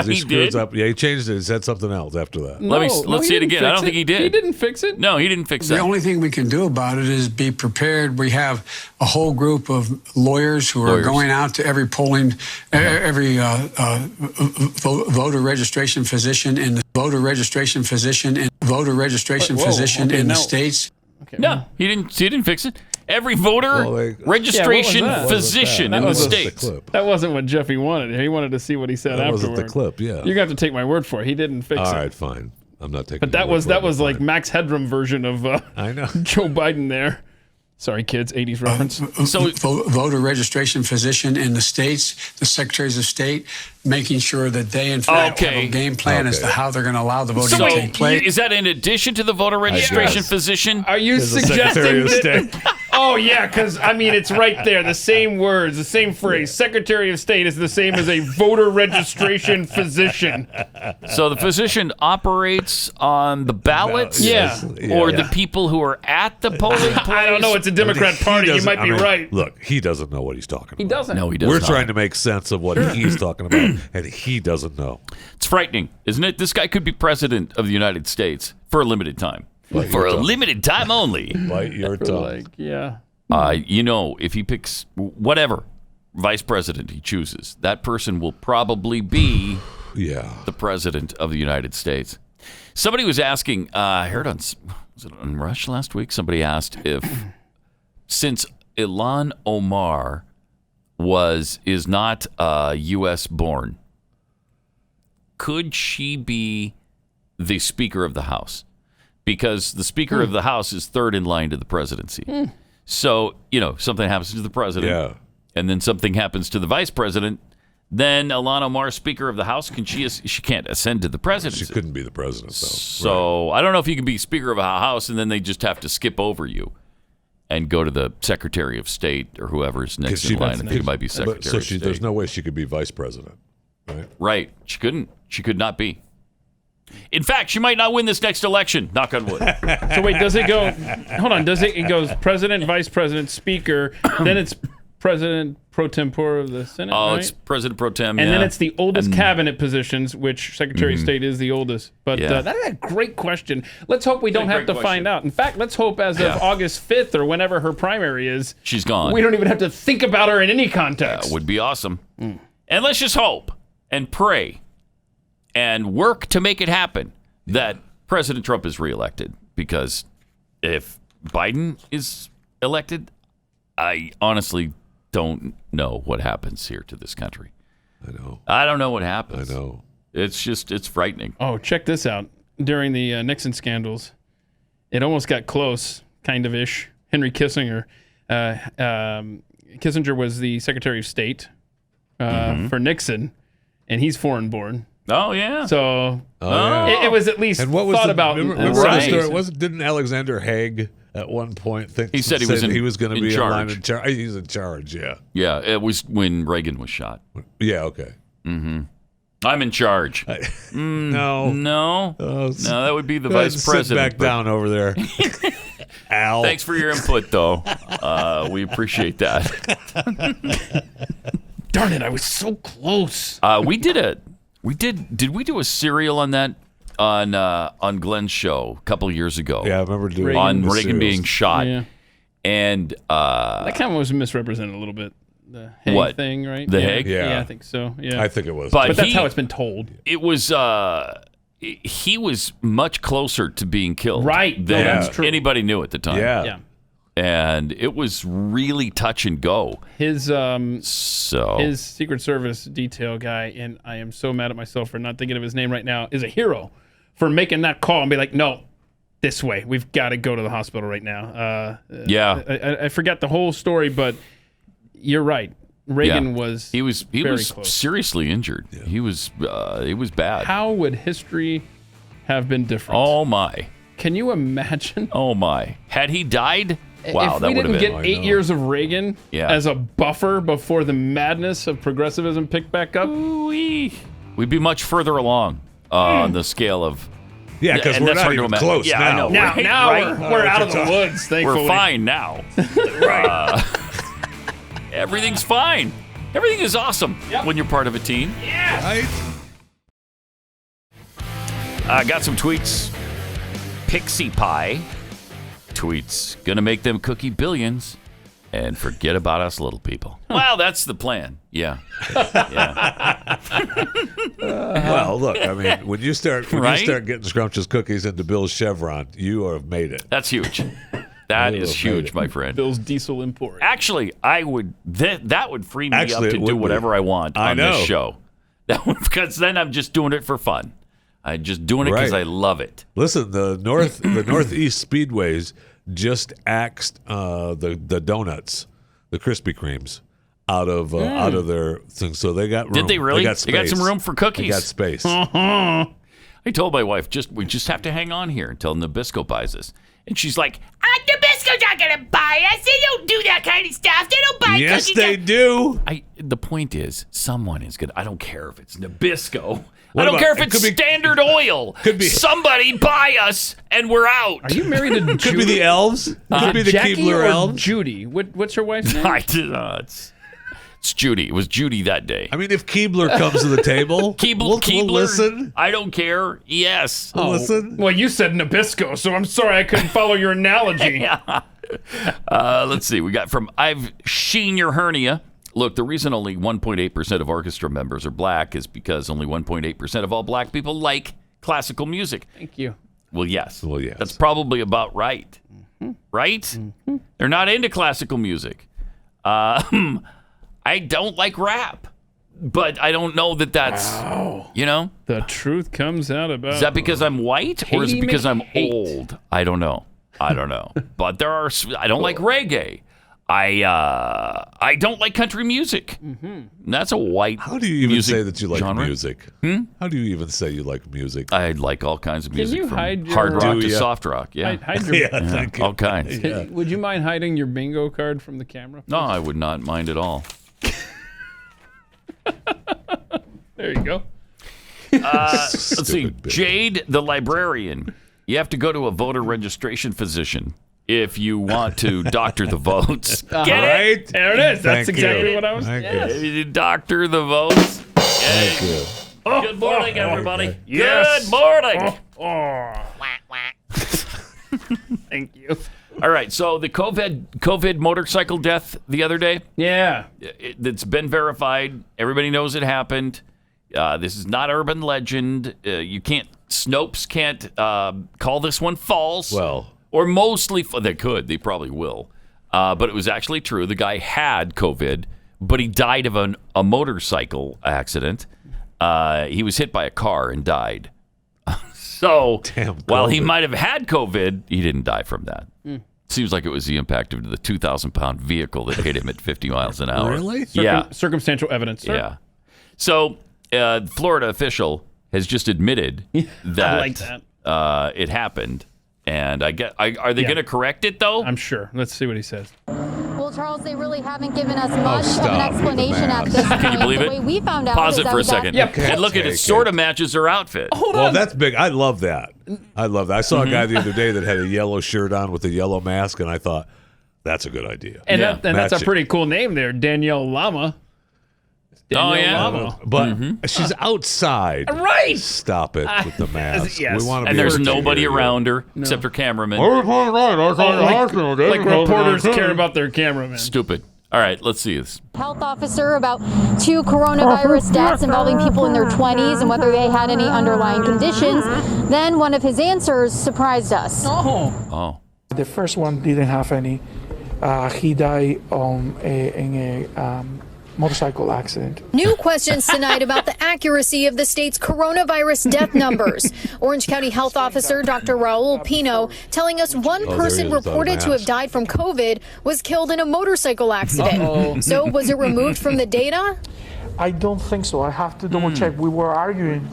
He screws did? up. Yeah, he changed it. He said something else after that. Let's see it again. I don't think he did. He didn't fix it. No, he didn't fix The that. only thing we can do about it is be prepared. We have a whole group of lawyers who are going out to every polling, every voter registration physician in the states. Okay. No, he didn't fix it. Every voter registration physician in the states. That wasn't what Jeffy wanted. He wanted to see what he said That afterward. wasn't the clip, yeah. You got to take my word for it. He didn't fix it. All right, fine. I'm not taking But that was like Max Headroom version of I know. Joe Biden there. Sorry, kids, 80s reference. So voter registration physician in the states, the secretaries of state, making sure that they, in fact, have a game plan as to how they're going to allow the voting to take place. Is that in addition to the voter registration physician? Are you suggesting that? Oh, yeah, because, I mean, it's right there. The same words, the same phrase. Secretary of State is the same as a voter registration physician. So the physician operates on the ballots? Or the people who are at the polling place? I don't know. It's a Democrat Party. You might be right. Look, he doesn't know what he's talking about. He doesn't. No, he doesn't. We're trying to make sense of what he's talking about, and he doesn't know. It's frightening, isn't it? This guy could be president of the United States for a limited time. For a limited time only. Bite your tongue. If he picks whatever vice president he chooses, that person will probably be the president of the United States. Somebody was asking, I heard was it on Rush last week? Somebody asked if, since Ilhan Omar is not U.S. born, could she be the Speaker of the House? Because the Speaker of the House is third in line to the presidency. So, something happens to the president, and then something happens to the vice president, then Ilhan Omar, Speaker of the House, she can't ascend to the presidency. She couldn't be the president, though. So I don't know if you can be Speaker of a House, and then they just have to skip over you and go to the Secretary of State or whoever's next in line. I think it might be Secretary of State. There's no way she could be vice president, right? Right. She couldn't. She could not be. In fact, she might not win this next election. Knock on wood. So wait, does it go? Hold on. It goes president, vice president, speaker, then it's president pro tempore of the Senate. Oh, right? it's president pro tem. And then it's the oldest cabinet positions, which Secretary of State is the oldest. But that is a great question. Let's hope we don't have to find out. In fact, let's hope as of August 5th or whenever her primary is, she's gone. We don't even have to think about her in any context. Would be awesome. And let's just hope and pray and work to make it happen that President Trump is reelected. Because if Biden is elected, I honestly don't know what happens here to this country. I don't know what happens. I know. It's frightening. Oh, check this out. During the Nixon scandals, it almost got close, kind of ish. Henry Kissinger. Kissinger was the Secretary of State for Nixon, and he's foreign born. Oh, yeah. So it was at least thought about. Remember the story? Didn't Alexander Haig at one point think he said he was going to be charge. in charge? He's in charge, yeah. Yeah, it was when Reagan was shot. Yeah, okay. I'm in charge. No, that would be the vice president. Sit back down over there, Al. Thanks for your input, though. We appreciate that. Darn it! I was so close. Did we do a serial on that on Glenn's show a couple of years ago? Yeah, I remember doing Reagan being shot. Yeah. And that kind of was misrepresented a little bit. The Haig thing, right? The Haig? Yeah, I think so. Yeah, I think it was. But that's how it's been told. It was. He was much closer to being killed, right? Than that's true. Anybody knew at the time. Yeah. And it was really touch and go. His Secret Service detail guy, and I am so mad at myself for not thinking of his name right now, is a hero for making that call and be like, no, this way. We've got to go to the hospital right now. I forgot the whole story, but you're right. Reagan was he was close. Seriously injured. Yeah. He was bad. How would history have been different? Oh my! Can you imagine? Oh my! Had he died? Wow, if that we would have didn't been. get 8 years of Reagan as a buffer before the madness of progressivism picked back up, we'd be much further along on the scale of. Yeah, because we're not even close now. I know, now we're out of the woods, thankfully. We're fine now. Everything's fine. Everything is awesome when you're part of a team. Yeah. Right? I got some tweets. Pixie Pie tweets, gonna make them cookie billions and forget about us little people. Well, that's the plan. Yeah. Well, look, I mean, when you start getting scrumptious cookies into Bill's Chevron, you have made it. That's huge. That is huge, my friend. Bill's Diesel Import. Actually, that would free me up to do whatever I want on this show. Because then I'm just doing it for fun. I'm just doing it because I love it. Listen, the Northeast Speedways just axed the donuts, the Krispy Kremes, out of their thing. So they got room. Did they really? They got space. They got some room for cookies. They got space. I told my wife, we just have to hang on here until Nabisco buys us. And she's like, Nabisco's not going to buy us. They don't do that kind of stuff. They don't buy cookies. Yes, they do. The point is, someone is going to, I don't care if it's Nabisco. I don't care if it's Standard Oil. Could be somebody buy us and we're out. Are you married to Judy? Could be the elves. Could be the Jackie Keebler or elves. Judy. What's her wife's name? I did not. It's Judy. It was Judy that day. I mean, if Keebler comes to the table, we'll listen. I don't care. Yes. We'll listen. Well, you said Nabisco, so I'm sorry I couldn't follow your analogy. Let's see. We got from I've seen your hernia. Look, the reason only 1.8% of orchestra members are black is because only 1.8% of all black people like classical music. Thank you. Well, yes. That's probably about right. Mm-hmm. Right? Mm-hmm. They're not into classical music. I don't like rap, but I don't know that's, The truth comes out about. Is that because I'm white or is it because I'm old? I don't know. But I don't like reggae. I don't like country music. Mm-hmm. That's a white. How do you even say that you like genre. Music? How do you even say you like music? I like all kinds of music, you from hide hard your- rock Do to ya? soft rock. Yeah, Hide your- thank you. all kinds. Would you mind hiding your bingo card from the camera? No, I would not mind at all. There you go. Let's see. Jade, the librarian. You have to go to a voter registration physician if you want to doctor the votes. Get it? There it is. That's exactly what I was. You doctor the votes. Thank you. Good morning, everybody. Yes. Good morning. Thank you. All right, so the COVID motorcycle death the other day. Yeah. It's been verified. Everybody knows it happened. This is not urban legend. Snopes can't call this one false. Well, or mostly, they could. They probably will. But it was actually true. The guy had COVID, but he died of a motorcycle accident. He was hit by a car and died. So while he might have had COVID, he didn't die from that. Seems like it was the impact of the 2,000-pound vehicle that hit him at 50 miles an hour. Really? Circumstantial evidence, sir. Yeah. So Florida official has just admitted that, I like that. It happened. And are they going to correct it, though? I'm sure. Let's see what he says. Well, Charles, they really haven't given us much of an explanation at this point. Can you believe it? The way we found out Pause is it that for a was second. And look at it. Sort of matches her outfit. Well, that's big. I love that. I saw a guy the other day that had a yellow shirt on with a yellow mask, and I thought, that's a good idea. And, that's a pretty cool name there, Danielle Lama. But she's outside. Right. Stop it with the mask. Yes. We want to And there's nobody around her except her cameraman. Like reporters care about their cameraman. Stupid. All right, let's see this. Health officer about 2 coronavirus deaths involving people in their 20s and whether they had any underlying conditions. Then one of his answers surprised us. Oh. The first one didn't have any. He died in a motorcycle accident. New questions tonight about the accuracy of the state's coronavirus death numbers. Orange County Health Officer Dr. Raul Pino telling us one person reported to have died from COVID was killed in a motorcycle accident. So was it removed from the data? I don't think so. I have to double check. We were arguing.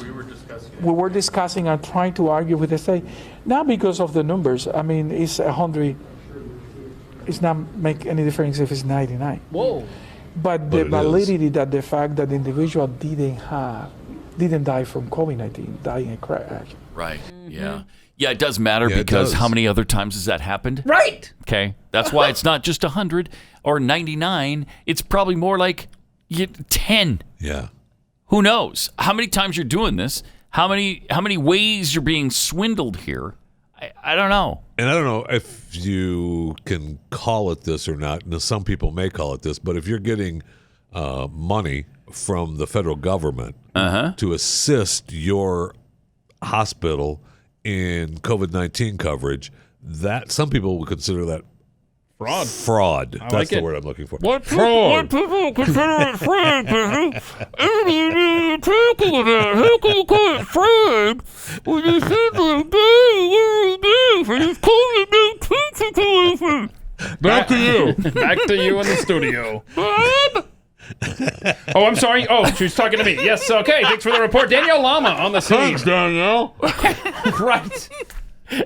We were discussing and trying to argue with the state, not because of the numbers. I mean, it's 100. It's not make any difference if it's 99. Whoa. But the validity that the fact that the individual didn't die from COVID-19, died in a crash accident. Right. Yeah. Yeah, it does matter because how many other times has that happened? Right. Okay. That's why it's not just 100 or 99. It's probably more like, 10. Yeah. Who knows? How many times you're doing this? How many ways you're being swindled here? I don't know. And I don't know if you can call it this or not. Now, some people may call it this, but if you're getting money from the federal government to assist your hospital in COVID-19 coverage, that some people would consider that fraud. That's the word I'm looking for. What people consider it fraud, what are you talking about? How can you call it fraud when you simply do what we do for this COVID-19 situation? Back to you. Back to you in the studio. Bob? Oh, I'm sorry. Oh, she's talking to me. Yes, okay. Thanks for the report. Danielle Lama on the scene. Thanks, Danielle. Right.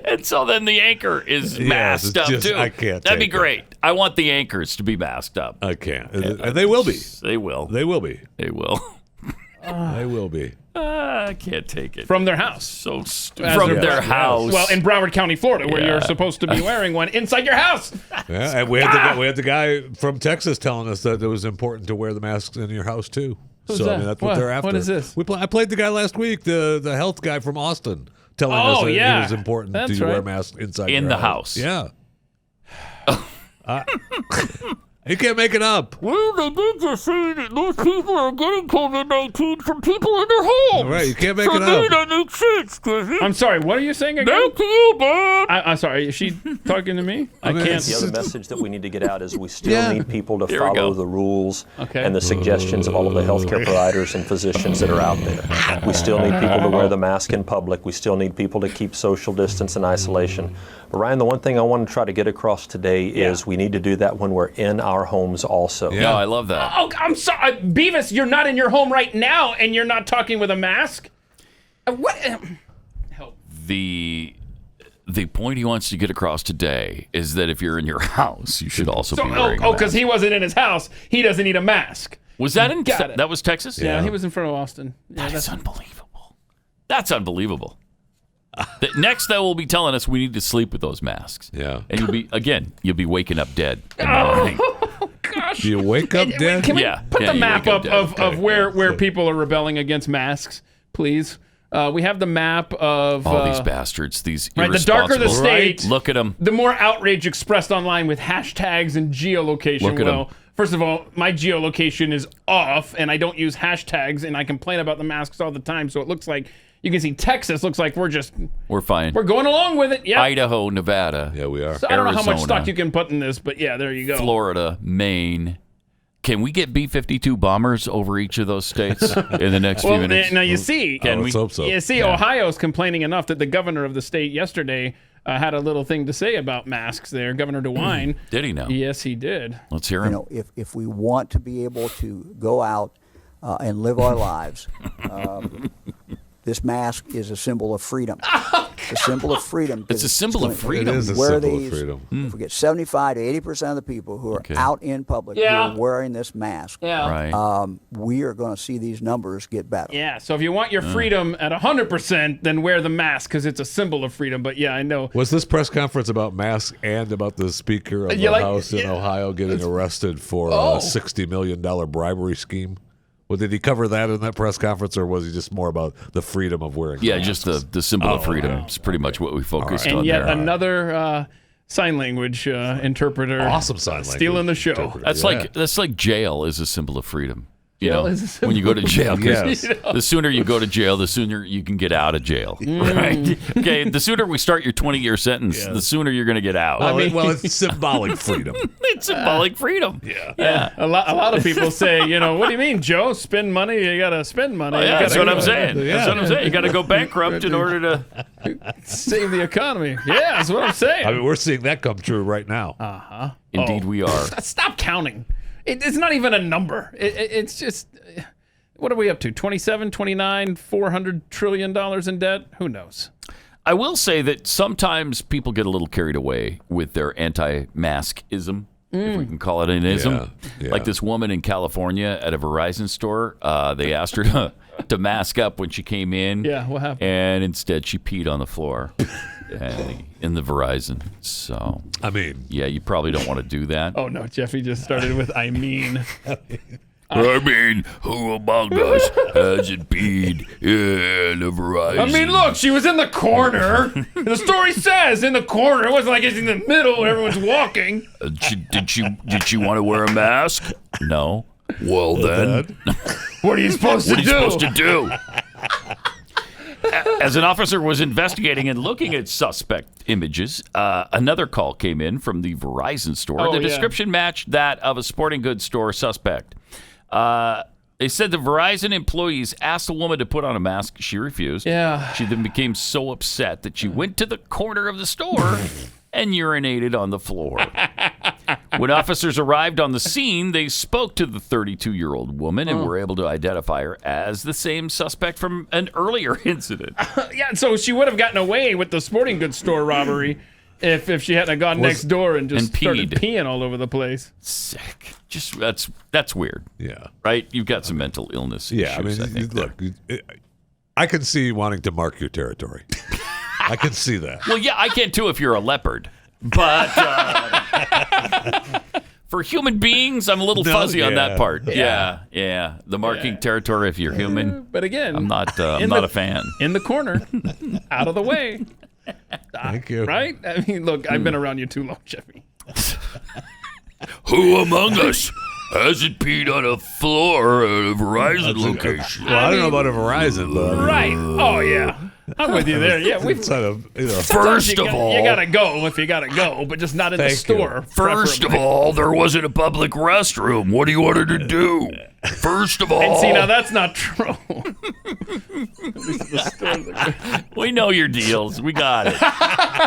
And so then the anchor is masked up, too. I can't. That'd be great. I want the anchors to be masked up. I can't. And they will be. They will. They will be. They will. They will be. I can't take it. From their house. So stupid. From their house. Well, in Broward County, Florida, where you're supposed to be wearing one inside your house. Yeah, and we had the guy from Texas telling us that it was important to wear the masks in your house, too. Who's so, that? I mean, that's what they're after. What is this? I played the guy last week, the health guy from Austin, telling us that it was important to wear masks inside in your the house. house. Yeah. You can't make it up. Well, they did just say that most people are getting COVID-19 from people in their homes. Right, you can't make it For me, up. that makes sense, Griffin. I'm sorry, what are you saying again? Back to you, Bob. I'm sorry, is she talking to me? I can't. The other message that we need to get out is we still need people to follow the rules Okay. and the suggestions of all of the healthcare providers and physicians that are out there. We still need people to wear the mask in public. We still need people to keep social distance and isolation. But Ryan, the one thing I want to try to get across today is we need to do that when we're in our homes also. Yeah, I love that. Oh, I'm sorry. Beavis, you're not in your home right now, and you're not talking with a mask? What? The point he wants to get across today is that if you're in your house, you should also be wearing a mask. because he wasn't in his house. He doesn't need a mask. Was that in that was Texas? Yeah, he was in front of Austin. Yeah, that's unbelievable. That's unbelievable. Next, they will be telling us we need to sleep with those masks. Yeah. And you'll be waking up dead in the morning. Oh, gosh. Do you wake up dead? Can we put the you map wake up up of where people are rebelling against masks, please? We have the map of... all these bastards, these right, the darker the state, look at them. The more outrage expressed online with hashtags and geolocation. Look at 'em. First of all, my geolocation is off, and I don't use hashtags, and I complain about the masks all the time, so it looks like... You can see Texas looks like we're fine. We're going along with it. Yeah. Idaho, Nevada. Yeah, we are. So I don't know how much stock you can put in this, but yeah, there you go. Florida, Maine. Can we get B-52 bombers over each of those states in the next few minutes? Now you see, let's hope so. You see, Ohio's complaining enough that the governor of the state yesterday had a little thing to say about masks there. Governor DeWine. Did he now? Yes, he did. Let's hear him. You know, if we want to be able to go out and live our lives, this mask is a symbol of freedom. It's a symbol of freedom. It's a symbol of freedom. It is a symbol of freedom. If we get 75 to 80% of the people who are out in public who are wearing this mask, we are going to see these numbers get better. Yeah, so if you want your freedom at 100%, then wear the mask because it's a symbol of freedom. But yeah, I know. Was this press conference about masks and about the Speaker of the House in Ohio getting arrested for a $60 million bribery scheme? Well, did he cover that in that press conference, or was he just more about the freedom of wearing masks? Yeah, just the symbol of freedom. It's pretty much what we focused on there. And yet another sign language interpreter. Awesome sign language. Stealing the show. That's like jail is a symbol of freedom. You Jail know, is a symbol when you go to jail, Yes. the sooner you go to jail, the sooner you can get out of jail. Right? Okay, the sooner we start your 20-year sentence, the sooner you're going to get out. Well, it's symbolic freedom. It's symbolic freedom. Yeah. A lot of people say, what do you mean, Joe? Spend money, you got to spend money. That's what I'm saying. That's what I'm saying. You got to go bankrupt in order to save the economy. Yeah, that's what I'm saying. I mean, we're seeing that come true right now. Indeed, we are. Stop counting. It's not even a number. It's just, what are we up to? 27, 29, $400 trillion in debt? Who knows? I will say that sometimes people get a little carried away with their anti-maskism, if we can call it an ism. Yeah. Like this woman in California at a Verizon store, they asked her to mask up when she came in. Yeah, what happened? And instead she peed on the floor in the Verizon. So, I mean, yeah, you probably don't want to do that. Oh, no, Jeffy just started with, I mean. I mean, who among us hasn't peed in a Verizon? I mean, look, she was in the corner. The story says in the corner. It wasn't like it's in the middle where everyone's walking. Did she want to wear a mask? No. Well, then. What are you supposed to do? What are you supposed to do? As an officer was investigating and looking at suspect images, another call came in from the Verizon store. The description matched that of a sporting goods store suspect. They said the Verizon employees asked the woman to put on a mask. She refused. Yeah. She then became so upset that she went to the corner of the store and urinated on the floor. When officers arrived on the scene, they spoke to the 32-year-old woman and were able to identify her as the same suspect from an earlier incident. Yeah, so she would have gotten away with the sporting goods store robbery if she hadn't gone next door and just started peeing all over the place. Sick. Just that's weird. Yeah. Right? You've got some mental illness issues, I think. Look, I can see wanting to mark your territory. I can see that. Well, yeah, I can too if you're a leopard. But for human beings, I'm a little fuzzy on that part. Yeah. The marking territory if you're human. But again, I'm not a fan. In the corner, out of the way. Thank you. Right? I mean, look, I've been around you too long, Jeffy. Who among us hasn't peed on a floor at a Verizon location? Well, I don't know about a Verizon, but right. Oh, yeah. I'm with you there. Yeah, First of all, you gotta go if you gotta go, but just not in the store. First of all, there wasn't a public restroom. What do you want her to do? First of all, and see, now that's not true. We know your deals. We got it.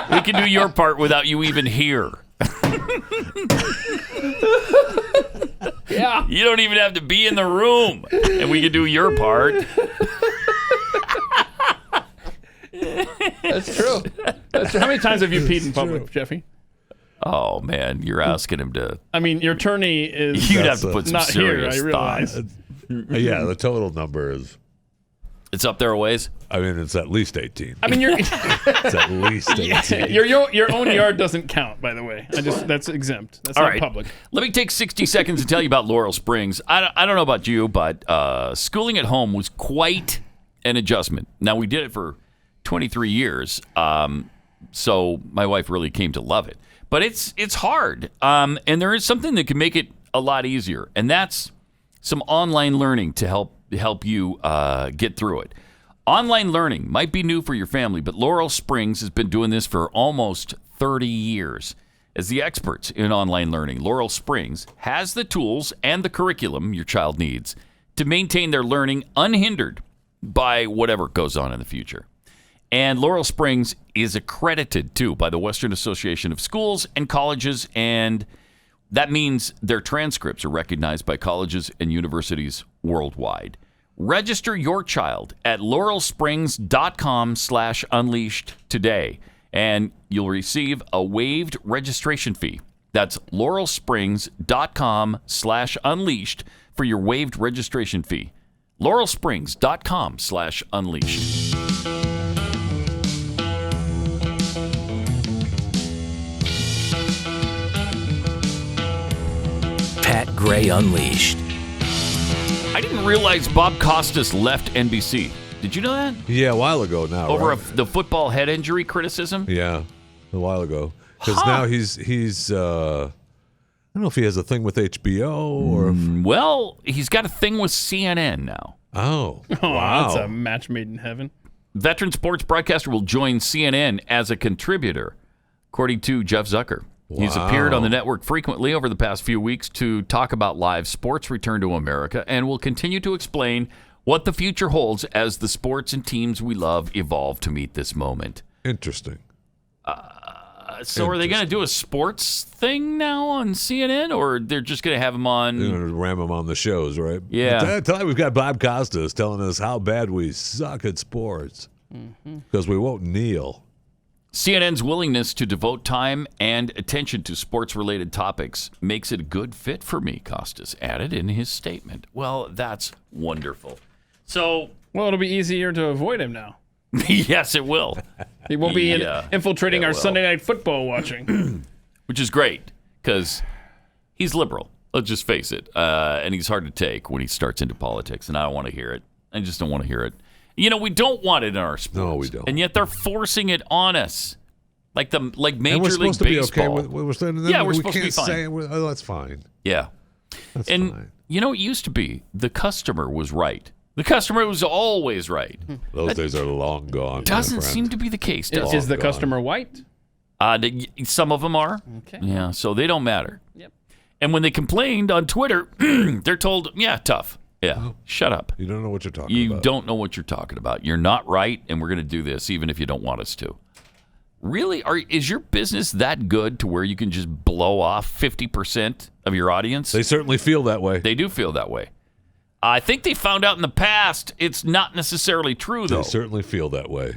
We can do your part without you even here. Yeah, you don't even have to be in the room, and we can do your part. That's true. That's true. How many times have you peed in public, Jeffy? Oh man, you're asking him to. I mean, your attorney is. You'd have to put some not serious here, I realize. thought. Yeah, the total number is. It's up there a ways. I mean, it's at least 18. I mean, it's at least 18. Your own yard doesn't count, by the way. That's exempt. That's not public. Let me take 60 seconds to tell you about Laurel Springs. I don't know about you, but schooling at home was quite an adjustment. Now, we did it for 23 years, so my wife really came to love it. But it's hard, and there is something that can make it a lot easier, and that's some online learning to help you get through it. Online learning might be new for your family, but Laurel Springs has been doing this for almost 30 years. As the experts in online learning, Laurel Springs has the tools and the curriculum your child needs to maintain their learning unhindered by whatever goes on in the future. And Laurel Springs is accredited, too, by the Western Association of Schools and Colleges, and that means their transcripts are recognized by colleges and universities worldwide. Register your child at laurelsprings.com/unleashed today, and you'll receive a waived registration fee. That's laurelsprings.com/unleashed for your waived registration fee. laurelsprings.com/unleashed. Pat Gray Unleashed. I didn't realize Bob Costas left NBC. Did you know that? Yeah, a while ago now. Over right? the football head injury criticism? Yeah, a while ago. Because now he's I don't know if he has a thing with HBO or... Well, he's got a thing with CNN now. Oh, wow. That's a match made in heaven. Veteran sports broadcaster will join CNN as a contributor, according to Jeff Zucker. Wow. He's appeared on the network frequently over the past few weeks to talk about live sports return to America and will continue to explain what the future holds as the sports and teams we love evolve to meet this moment. Interesting. So are they going to do a sports thing now on CNN, or they're just going to have him on? They're going to ram him on the shows, right? Yeah. Tonight we've got Bob Costas telling us how bad we suck at sports because we won't kneel. CNN's willingness to devote time and attention to sports-related topics makes it a good fit for me, Costas added in his statement. Well, that's wonderful. So, well, it'll be easier to avoid him now. Yes, it will. He won't be infiltrating our Sunday night football watching. Which is great, because he's liberal. Let's just face it. And he's hard to take when he starts into politics, and I don't want to hear it. I just don't want to hear it. You know, we don't want it in our sports. No, we don't. And yet they're forcing it on us. Like Major League Baseball. And we're supposed to be okay with we're saying. Yeah, we're we supposed to be can't fine. say, oh, that's fine. Yeah. That's and fine. you know, it used to be the customer was right. The customer was always right. Those days are long gone. Doesn't seem to be the case. Does Is the customer white? Some of them are. Okay. Yeah, so they don't matter. Yep. And when they complained on Twitter, they're told, yeah, tough. Yeah, shut up. You don't know what you're talking about. You don't know what you're talking about. You're not right, and we're going to do this even if you don't want us to. Really? Is your business that good to where you can just blow off 50% of your audience? They certainly feel that way. They do feel that way. I think they found out in the past it's not necessarily true, though. They certainly feel that way,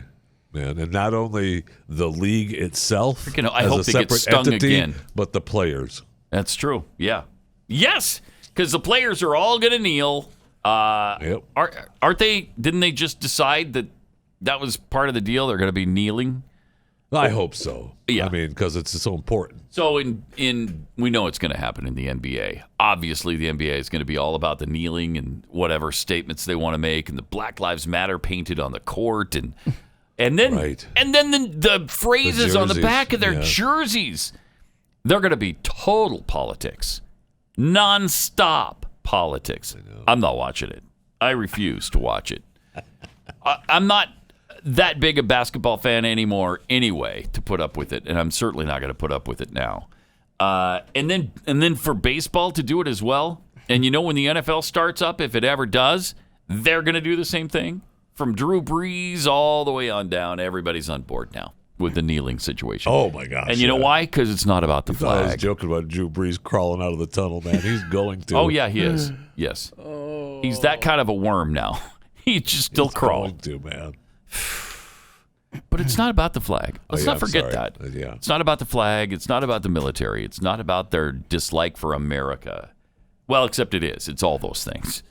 man. And not only the league itself I as hope a they get separate stung entity, again. but the players. That's true. Yeah. Yes, because the players are all going to kneel. Yep. Aren't they? Didn't they just decide that was part of the deal? They're going to be kneeling. I hope so. Yeah. I mean, because it's so important. So we know it's going to happen in the NBA. Obviously, the NBA is going to be all about the kneeling and whatever statements they want to make, and the Black Lives Matter painted on the court, and then the phrases on the back of their jerseys. They're going to be total politics, nonstop politics. I'm not watching it. I refuse to watch it. I'm not that big a basketball fan anymore anyway to put up with it, and I'm certainly not going to put up with it now. And then for baseball to do it as well, and you know when the NFL starts up, if it ever does, they're going to do the same thing. From Drew Brees all the way on down, everybody's on board now with the kneeling situation. Oh my gosh! And you know why? Because it's not about the flag. I was joking about Drew Brees crawling out of the tunnel, man. He's going to. Oh yeah, he is. Yes, he's that kind of a worm now. He's just still crawling. Going to, man. But it's not about the flag. Let's not forget that. Yeah. It's not about the flag. It's not about the military. It's not about their dislike for America. Well, except it is. It's all those things.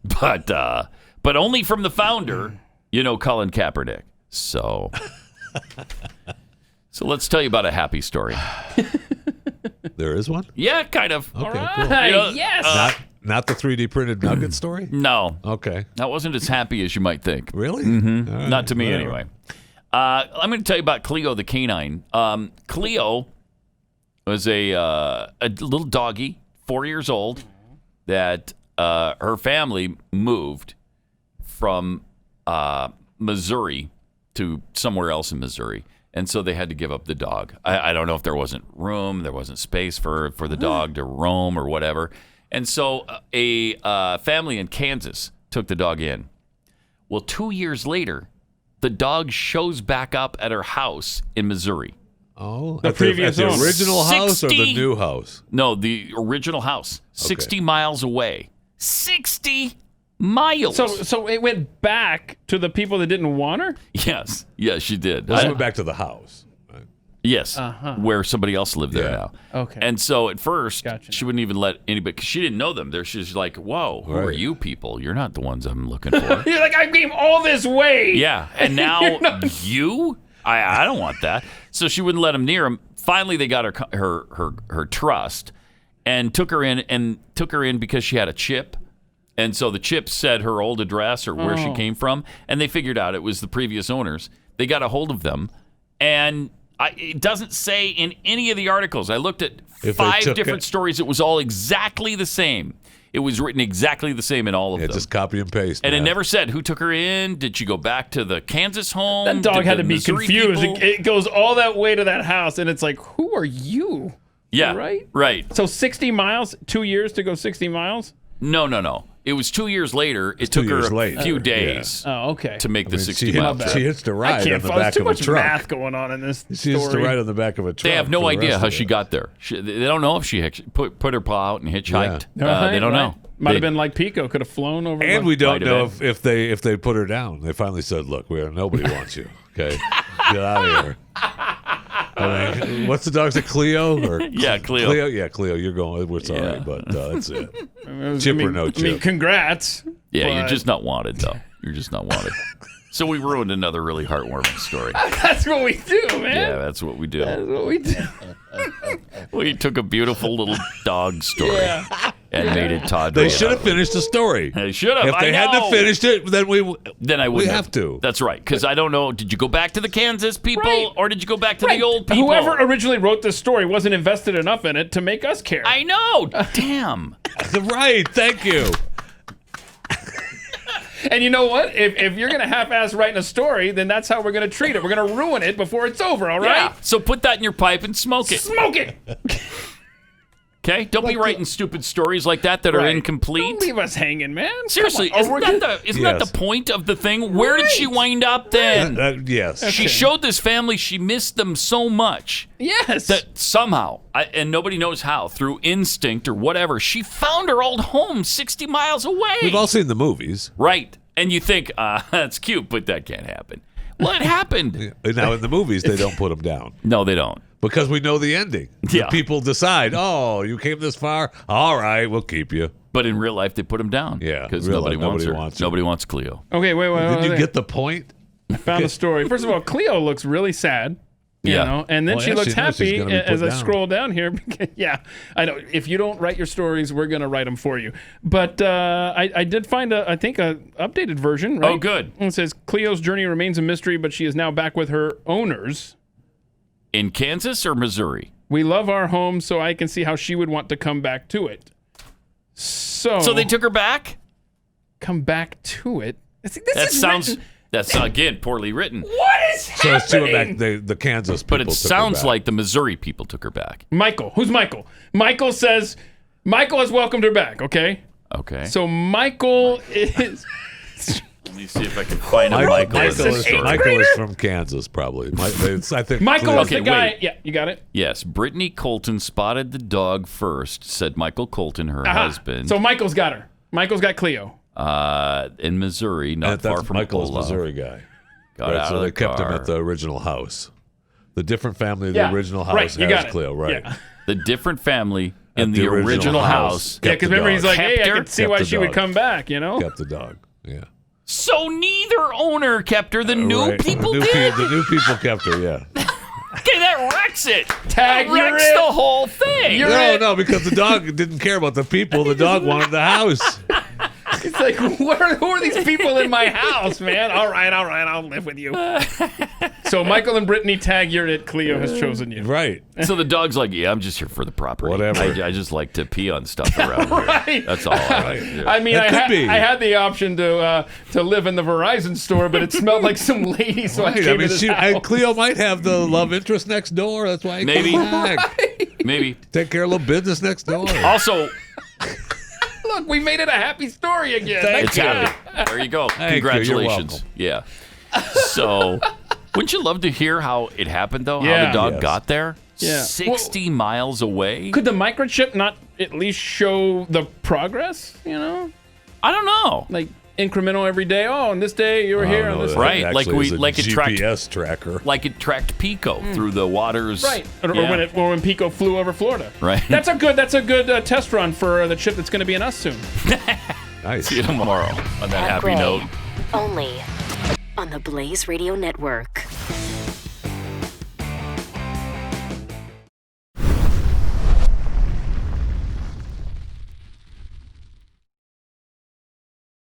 But only from the founder, Colin Kaepernick. So let's tell you about a happy story. There is one? Yeah, kind of. Okay, all right. cool. Yes. Not the 3D printed nugget story? No. Okay. That wasn't as happy as you might think. Really? Mm-hmm. Right, Not to me, whatever. anyway. I'm going to tell you about Cleo the canine. Cleo was a little doggy, 4 years old, that her family moved from Missouri to somewhere else in Missouri. And so they had to give up the dog. I don't know if there wasn't room, there wasn't space for the dog to roam or whatever. And so a family in Kansas took the dog in. Well, 2 years later, the dog shows back up at her house in Missouri. Oh, the previous at the owner. original house or the new house? No, the original house, 60 miles away. 60 miles. So it went back to the people that didn't want her? Yes, she did. Well, she went back to the house. Right? Yes, where somebody else lived there now. Okay. And so at first, she wouldn't even let anybody, because she didn't know them. She's like, whoa, who are you people? You're not the ones I'm looking for. You're like, I came all this way. Yeah, and now you? I don't want that. So she wouldn't let him near him. Finally, they got her trust and took her in because she had a chip. And so the chip said her old address or where she came from, and they figured out it was the previous owners. They got a hold of them, and it doesn't say in any of the articles. I looked at 5 different stories. It was all exactly the same. It was written exactly the same in all of them. Just copy and paste. And it never said who took her in. Did she go back to the Kansas home? That dog had to be Missouri confused. people? It goes all that way to that house, and it's like, who are you? Yeah, right. So 60 miles, 2 years to go 60 miles? No. It was 2 years later. It took her a few days to make the 60 miles trip. She hitched a ride on the back of a truck. Too much math going on in this She hitched a ride on the back of a truck. They have no idea how she got there. They don't know if she put her paw out and hitchhiked. Yeah. They don't know. Might have been like Pico, could have flown over. And we don't know if they put her down. They finally said, "Look, nobody wants you. Okay, get out of here." What's the dog's name? Cleo? Yeah, Cleo. Yeah, Cleo. You're going. We're sorry, but that's it. Chip or no chip. I mean, congrats. Yeah, you're just not wanted, though. You're just not wanted. So we ruined another really heartwarming story. That's what we do, man. Yeah, that's what we do. That's what we do. We took a beautiful little dog story and made it Todd. They should have finished the story. They should have. If they hadn't finished it, then I wouldn't. We have to. That's right. Because I don't know. Did you go back to the Kansas people or did you go back to the old people? Whoever originally wrote this story wasn't invested enough in it to make us care. I know. Damn. Right. Thank you. And you know what? If you're going to half-ass writing a story, then that's how we're going to treat it. We're going to ruin it before it's over, all right? Yeah. So put that in your pipe and smoke it. Smoke it! Okay? Don't be writing stupid stories like that are incomplete. Don't leave us hanging, man. Seriously, isn't that the point of the thing? Where did she wind up then? Yes. She showed this family she missed them so much. Yes. That somehow, and nobody knows how, through instinct or whatever, she found her old home 60 miles away. We've all seen the movies. Right. And you think, that's cute, but that can't happen. Well, it happened. Now, in the movies, they don't put them down. No, they don't. Because we know the ending. Yeah. The people decide, oh, you came this far? All right, we'll keep you. But in real life, they put them down. Yeah. Because nobody wants her. Nobody wants Cleo. Okay, wait. Did you get the point? I found the story. First of all, Cleo looks really sad. You know, and then she looks happy as I scroll down here. Yeah, I know. If you don't write your stories, we're going to write them for you. But I did find, I think, an updated version, right? Oh, good. It says, Cleo's journey remains a mystery, but she is now back with her owners. In Kansas or Missouri? We love our home, so I can see how she would want to come back to it. So they took her back? Come back to it? That's, again, poorly written. What is happening? So it's to her back, the Kansas people But it took sounds her back. like the Missouri people took her back. Michael. Who's Michael? Michael says, Michael has welcomed her back, okay? Okay. So Michael is... Let me see if I can find a Michael in this story. Michael is from Kansas, probably. I think Michael is the guy... Yeah, you got it? Yes, Brittany Colton spotted the dog first, said Michael Colton, her husband. So Michael's got her. Michael's got Cleo. In Missouri, not far from Michael's Polo. Missouri guy. Got out so of they the kept him car. at the original house. The different family, the original house has Cleo, right? Yeah. The different family in the original house. Yeah, because remember, he's like, hey, I could see why she would come back, you know? Kept the dog, yeah. So neither owner kept her. The new people did? The new people kept her, yeah. Okay, that wrecks it. Tag, that wrecks the whole thing. No, because the dog didn't care about the people. The dog wanted the house. It's like, who are these people in my house, man? All right, I'll live with you. So Michael and Brittany tag, you're it. Cleo has chosen you. Right. So the dog's like, yeah, I'm just here for the property. Whatever. I just like to pee on stuff around here. That's all I like to do. I mean, I had the option to live in the Verizon store, but it smelled like some lady, so I came to this house. Cleo might have the love interest next door. That's why he Maybe. came back. Maybe. Take care of a little business next door. Also... Look, we made it a happy story again. It's happy. There you go. Congratulations. Yeah. So, wouldn't you love to hear how it happened, though? How the dog got there? Yeah. 60 miles away? Could the microchip not at least show the progress, you know? I don't know. Like incremental every day. Oh, on this day you were here. On this right. day. Like it tracked GPS tracker. Like it tracked Pico through the waters. Right. Or when Pico flew over Florida. Right. That's a good test run for the chip that's going to be in us soon. Nice. See you tomorrow on that happy note. Only on the Blaze Radio Network.